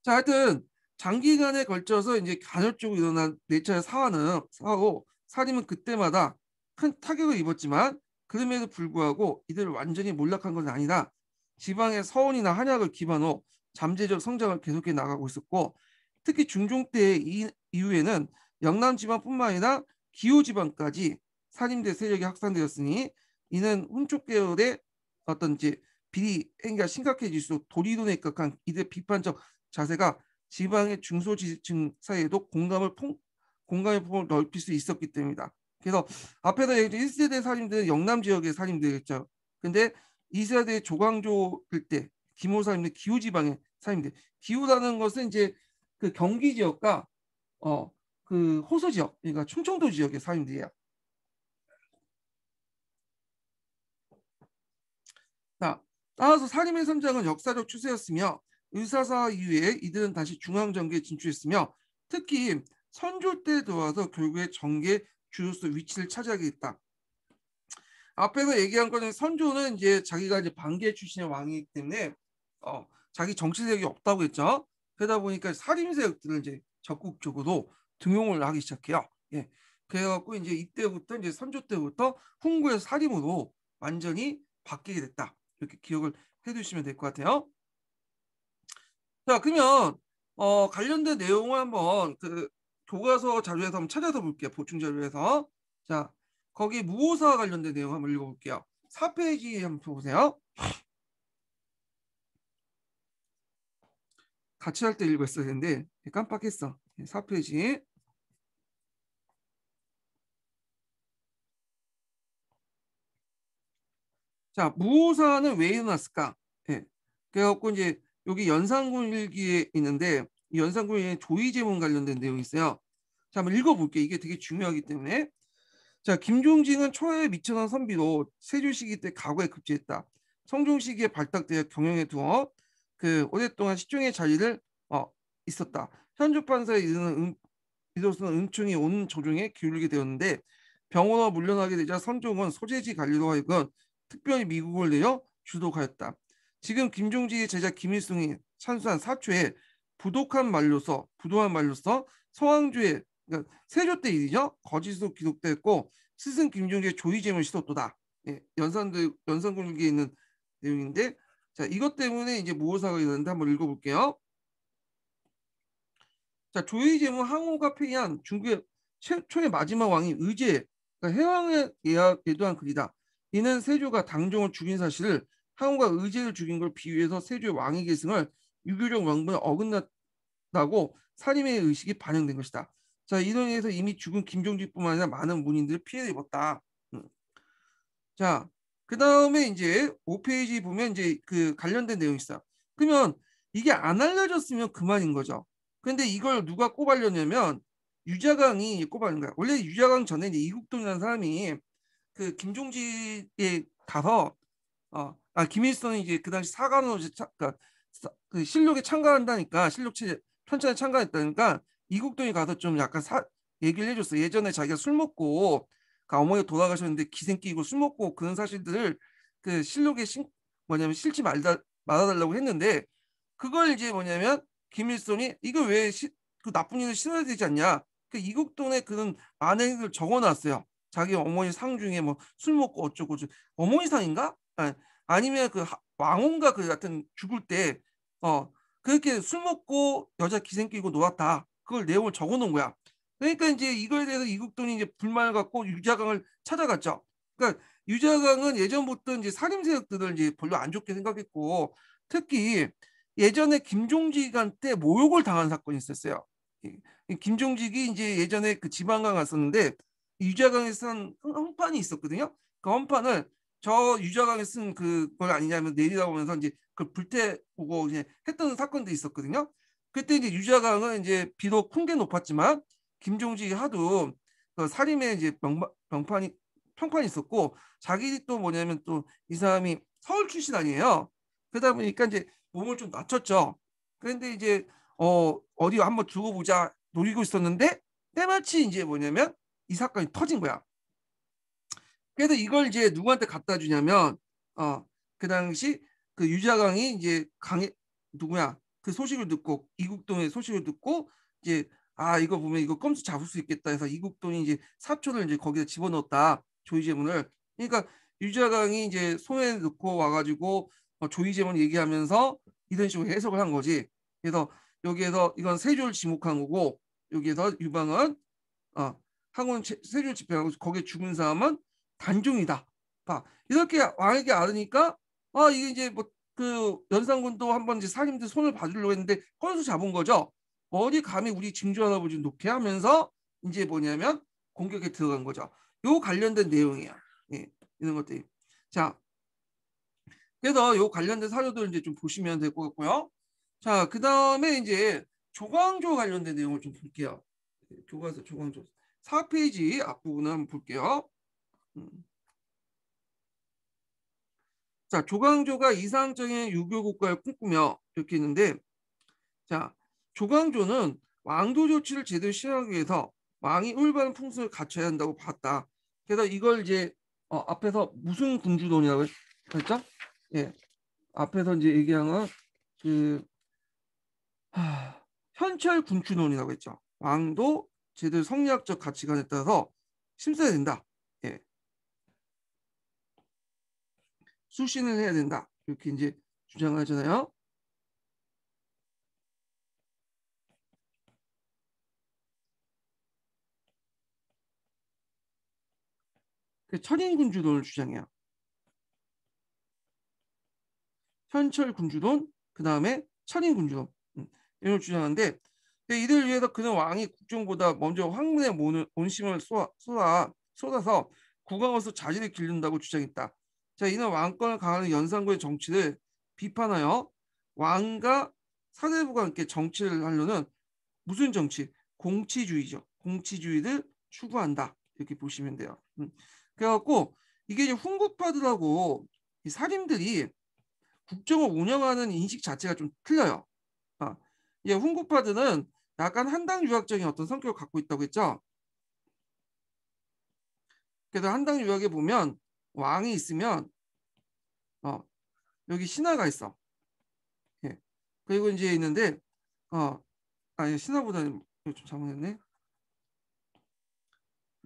자, 하여튼 장기간에 걸쳐서 이제 간헐적으로 일어난 네 차례 사고 살인은 그때마다 큰 타격을 입었지만 그럼에도 불구하고 이들을 완전히 몰락한 건 아니다. 지방의 서원이나 한약을 기반으로 잠재적 성장을 계속해 나가고 있었고 특히 중종 때 이후에는 영남 지방뿐만 아니라 기호 지방까지 살인대 세력이 확산되었으니 이는 훈촉 계열의 어떤 이제 비리 행위가 심각해질수록 도리론에 입각한 이들 비판적 자세가 지방의 중소지층 사이에도 공감의 폭을 넓힐 수 있었기 때문이다. 그래서 앞에서 얘기했던 1세대 살인들은 영남 지역의 살인들이었죠. 근데 2세대 조광조일 때 기모 살인들 기호 지방의 살인들. 기호라는 것은 이제 그 경기 지역과 그 호서 지역, 그러니까 충청도 지역의 살인들이에요. 자, 따라서 살인의 선장은 역사적 추세였으며 의사사 이후에 이들은 다시 중앙정계에 진출했으며 특히 선조 때 들어와서 결국에 정계 주로서 위치를 차지하게 됐다. 앞에서 얘기한 거는 선조는 이제 자기가 이제 반개 출신의 왕이기 때문에 자기 정치 세력이 없다고 했죠. 그러다 보니까 살인 세력들을 이제 적극적으로 등용을 하기 시작해요. 예. 그래갖고 이제 이때부터 이제 선조 때부터 훈구에서 살인으로 완전히 바뀌게 됐다. 이렇게 기억을 해두시면 될 것 같아요. 자, 그러면 관련된 내용을 한번 그 교과서 자료에서 한번 찾아서 볼게요. 보충 자료에서. 자, 거기 무오사 관련된 내용 한번 읽어볼게요. 4페이지 한번 보세요. 같이 할 때 읽었어야 되는데 깜빡했어. 4페이지. 자, 무오사는 왜 일어났을까? 예. 그래갖고 이제 여기 연산군 일기에 있는데 이 연산군 일기에 조의제문 관련된 내용이 있어요. 자, 한번 읽어볼게요. 이게 되게 중요하기 때문에. 자, 김종진은 초하에 미천한 선비로 세조 시기 때 가고에 급제했다. 성종 시기에 발탁되어 경영에 두어 그 오랫동안 시중의 자리를 있었다. 현주 판사에 이로서는 은총이 온 조정에 기울게 되었는데 병원으로 물러나게 되자 선종은 소재지 관리로 하여금 특별히 미국을 내려 주독하였다. 지금 김종지의 제자 김일성이 찬수한 사초에 부도한 말로서 서왕조의 그러니까 세조 때 일이죠. 거짓으로 기록됐고 스승 김종지의 조의제물 시도도다. 예, 연산군기에 있는 내용인데 자 이것 때문에 이제 무호사가 있는데 한번 읽어볼게요. 자 조의제물 항우가 폐위한 중국의 최초의 마지막 왕이 의제 그러니까 해왕에 예도한 글이다. 이는 세조가 당종을 죽인 사실을 항우가 의제를 죽인 걸 비유해서 세조의 왕위 계승을 유교적 명분에 어긋났다고 살인의 의식이 반영된 것이다. 자, 이로 인해서 이미 죽은 김종직뿐만 아니라 많은 문인들이 피해를 입었다. 자, 그 다음에 이제 5페이지 보면 이제 그 관련된 내용이 있어요. 그러면 이게 안 알려졌으면 그만인 거죠. 근데 이걸 누가 꼽아려냐면 유자강이 꼽아낸 거야. 원래 유자강 전에 이국동이라는 사람이 그 김종직에 가서 김일성이 이제 그 당시 사관으로 그러니까 그 실록에 참가한다니까 실록 편찬에 참가했다니까 이국동이 가서 좀 약간 얘기를 해줬어. 예전에 자기가 술 먹고 그 어머니가 돌아가셨는데 기생 끼고 술 먹고 그런 사실들을 그 실록에 뭐냐면 실지 말아달라고 했는데 그걸 이제 뭐냐면 김일성이 이거 왜 그 나쁜 일을 실어야 되지 않냐. 그 이국돈에 그런 많은 행동을 적어놨어요. 자기 어머니 상 중에 뭐 술 먹고 어쩌고 어머니 상인가? 아니면 그 왕혼가 그 같은 죽을 때 그렇게 술 먹고 여자 기생 끼고 놀았다. 그걸 내용을 적어놓은 거야. 그러니까 이제 이거에 대해서 이국돈이 이제 불만을 갖고 유자강을 찾아갔죠. 그러니까 유자강은 예전부터 이제 살림 세력들을 이제 별로 안 좋게 생각했고 특히 예전에 김종직한테 모욕을 당한 사건이 있었어요. 김종직이 이제 예전에 그 지방강 갔었는데 유자강에 쓴 헌판이 있었거든요. 그 헌판을 저 유자강에 쓴 그걸 아니냐면 내리다보면서 이제 그걸 불태우고 이제 했던 사건도 있었거든요. 그때 이제 유자강은 이제 비록 풍계 높았지만 김종직이 하도 그 살인의 이제 평판이 있었고 자기 또 뭐냐면 또 이 사람이 서울 출신 아니에요. 그러다 보니까 이제 몸을 좀 낮췄죠. 그런데 이제 어디 한번 두고 보자 노리고 있었는데 때마치 이제 뭐냐면 이 사건이 터진 거야. 그래서 이걸 이제 누구한테 갖다 주냐면 그 당시 그 유자강이 이제 강에 누구야 그 소식을 듣고 이국동의 소식을 듣고 이제 이거 보면 이거 껌수 잡을 수 있겠다 해서 이국동이 이제 사초를 이제 거기다 집어넣었다 조이제문을. 그러니까 유자강이 이제 손에 넣고 와가지고 조이제문 얘기하면서 이런 식으로 해석을 한 거지. 그래서 여기에서 이건 세조를 지목한 거고 여기에서 유방은 항원 세조를 집행하고 거기에 죽은 사람은 단종이다. 봐. 이렇게 왕에게 알으니까 이게 이제 뭐 그 연산군도 한번 이제 살림들 손을 봐주려고 했는데 건수 잡은 거죠. 어디 감히 우리 증조 할아버지 놓게 하면서 이제 뭐냐면 공격에 들어간 거죠. 요 관련된 내용이야. 예, 이런 것들이. 자, 그래서 요 관련된 사료들 이제 좀 보시면 될 것 같고요. 자, 그 다음에 이제 조광조 관련된 내용을 좀 볼게요. 교과서 조광조 4페이지 앞부분을 한번 볼게요. 자, 조광조가 이상적인 유교 국가를 꿈꾸며 이렇게 있는데, 자, 조광조는 왕도 조치를 제대로 시행하기 위해서 왕이 올바른 풍습을 갖춰야 한다고 봤다. 그래서 이걸 이제 앞에서 무슨 군주론이라고 했죠? 예, 앞에서 이제 얘기한 건그 현철 군주론이라고 했죠. 왕도 제대로 성리학적 가치관에 따라서 심사해야 된다. 예, 수신을 해야 된다. 이렇게 이제 주장하잖아요. 그 철인군주론을 주장해요. 현철 군주론, 그 다음에 철인군주론 이걸 주장하는데 이들 위해서 그는 왕이 국정보다 먼저 황문의 온심을 쏟아서 국왕으로서 자질을 기른다고 주장했다. 자, 이는 왕권을 강화하는 연산군의 정치를 비판하여 왕과 사대부가 함께 정치를 하려는 무슨 정치? 공치주의죠. 공치주의를 추구한다. 이렇게 보시면 돼요. 그래갖고 이게 이제 훈구파들하고 이 사림들이 국정을 운영하는 인식 자체가 좀 틀려요. 예, 훈구파들은 약간 한당 유학적인 어떤 성격을 갖고 있다고 했죠. 그래서 한당 유학에 보면 왕이 있으면 여기 신하가 있어. 예. 그리고 이제 있는데 아니 신하보다는 좀 잘못했네.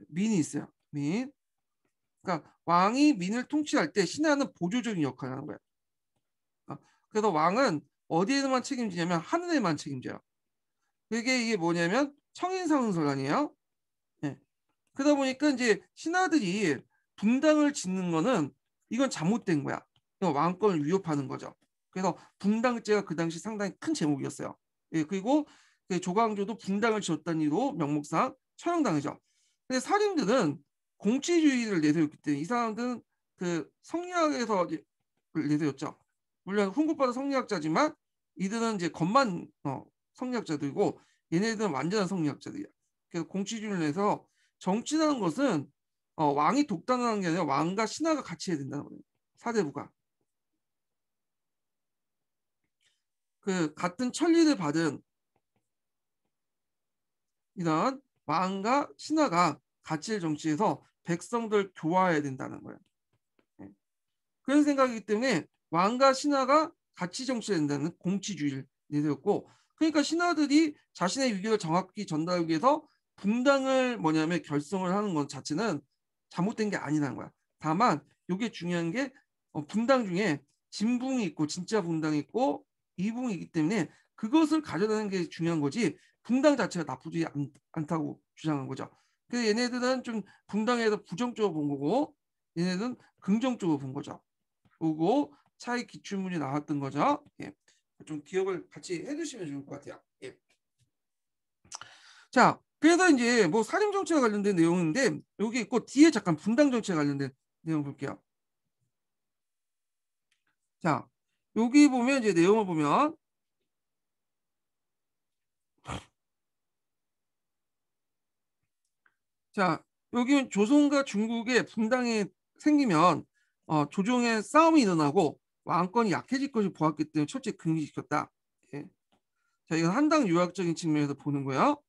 민이 있어요. 민. 그러니까 왕이 민을 통치할 때 신하는 보조적인 역할을 하는 거야. 그래서 왕은 어디에만 책임지냐면 하늘에만 책임져요. 이게 뭐냐면 청인상설아니에요. 예. 그러다 보니까 이제 신하들이 분당을 짓는 거는 이건 잘못된 거야. 이건 왕권을 위협하는 거죠. 그래서 분당제가 그 당시 상당히 큰 제목이었어요. 예, 그리고 조광조도 분당을 지었다는 이유로 명목상 처형당하죠. 근데 살인들은 공치주의를 내세웠기 때문에 이 사람들은 그 성리학에서 내세웠죠. 물론 훈구파도 성리학자지만 이들은 이제 겉만 성리학자들이고 얘네들은 완전한 성리학자들이야. 그래서 공치주의를 내서 정치라는 것은 왕이 독단하는 게 아니라 왕과 신하가 같이 해야 된다는 거예요. 사대부가. 그 같은 천리를 받은 이런 왕과 신하가 같이 정치해서 백성들 교화해야 된다는 거예요. 예. 그런 생각이기 때문에 왕과 신하가 같이 정치해야 된다는 공치주의를 내세웠고, 그러니까 신하들이 자신의 위기를 정확히 전달하기 위해서 분당을 뭐냐면 결성을 하는 것 자체는 잘못된 게 아니라는 거야. 다만 이게 중요한 게 분당 중에 진붕이 있고 진짜 분당이 있고 이붕이기 때문에 그것을 가져다는 게 중요한 거지 분당 자체가 나쁘지 않다고 주장한 거죠. 그래서 얘네들은 좀 분당에서 부정적으로 본 거고 얘네들은 긍정적으로 본 거죠. 그리고 차이 기출문이 나왔던 거죠. 예. 좀 기억을 같이 해두시면 좋을 것 같아요. 예. 자, 그래서 이제 뭐 사림 정치와 관련된 내용인데 여기 있고 뒤에 잠깐 분당 정치와 관련된 내용 볼게요. 자, 여기 보면 이제 내용을 보면 자, 여기 조선과 중국의 분당이 생기면 조정의 싸움이 일어나고 왕권이 약해질 것을 보았기 때문에 철저히 금기시켰다. 예. 자, 이건 한당 유학적인 측면에서 보는 거예요.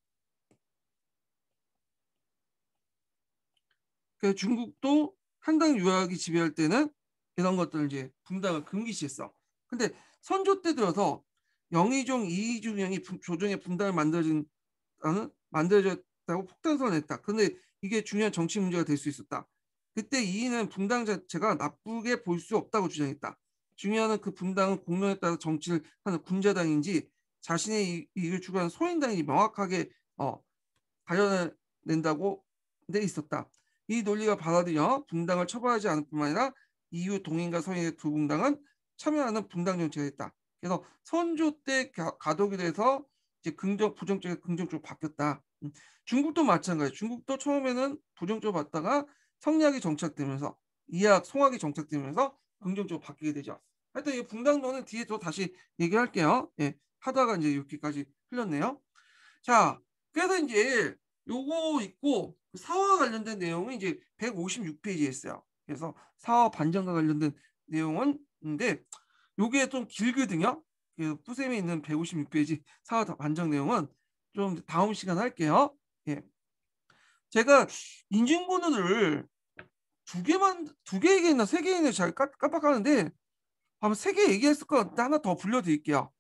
그래서 중국도 한당 유학이 지배할 때는 이런 것들을 이제 분당을 금기시했어. 근데 선조 때 들어서 영의종, 이의중영이 조정의 분당을 만들어졌다고 폭탄 선언했다. 그런데 이게 중요한 정치 문제가 될 수 있었다. 그때 이의는 분당 자체가 나쁘게 볼 수 없다고 주장했다. 중요한 그 분당은 공론에 따라 정치를 하는 군자당인지 자신의 이익을 추구하는 소인당인지 명확하게 가려낸다고 돼 있었다. 이 논리가 받아들여 분당을 처벌하지 않을 뿐만 아니라 이후 동인과 서인의 두 분당은 참여하는 분당 정치가 됐다. 그래서 선조 때 가독이 돼서 이제 부정적에서 긍정적으로 바뀌었다. 중국도 마찬가지. 중국도 처음에는 부정적으로 봤다가 성리학이 정착되면서 이학, 송학이 정착되면서 긍정적으로 바뀌게 되죠. 하여튼 이 분당론은 뒤에 또 다시 얘기할게요. 예, 하다가 이제 여기까지 흘렸네요. 자, 그래서 이제 요거 있고 사화 관련된 내용은 이제 156페이지에 있어요. 그래서 사화 반정과 관련된 내용은 인데 요게 좀 길거든요. 그 뿌셈에 있는 156페이지 사화 반정 내용은 좀 다음 시간 할게요. 예. 제가 인증번호를 두 개 얘기했나 세 개 얘기했나 잘 깜빡하는데 아마 세 개 얘기했을 것 같은데 하나 더 불러드릴게요.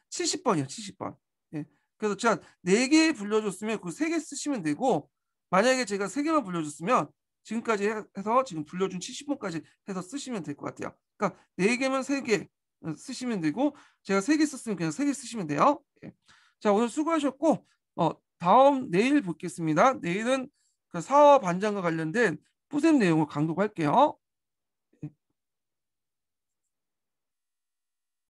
70번이요, 70번. 예. 그래서 제가 네 개 불려줬으면 그 세 개 쓰시면 되고 만약에 제가 세 개만 불려줬으면 지금까지 해서 지금 불려준 70번까지 해서 쓰시면 될 것 같아요. 그러니까 네 개면 세 개 쓰시면 되고 제가 세 개 썼으면 그냥 세 개 쓰시면 돼요. 예. 자, 오늘 수고하셨고 다음 내일 뵙겠습니다. 내일은 그 사업 반장과 관련된 뿌셈 내용을 강독할게요.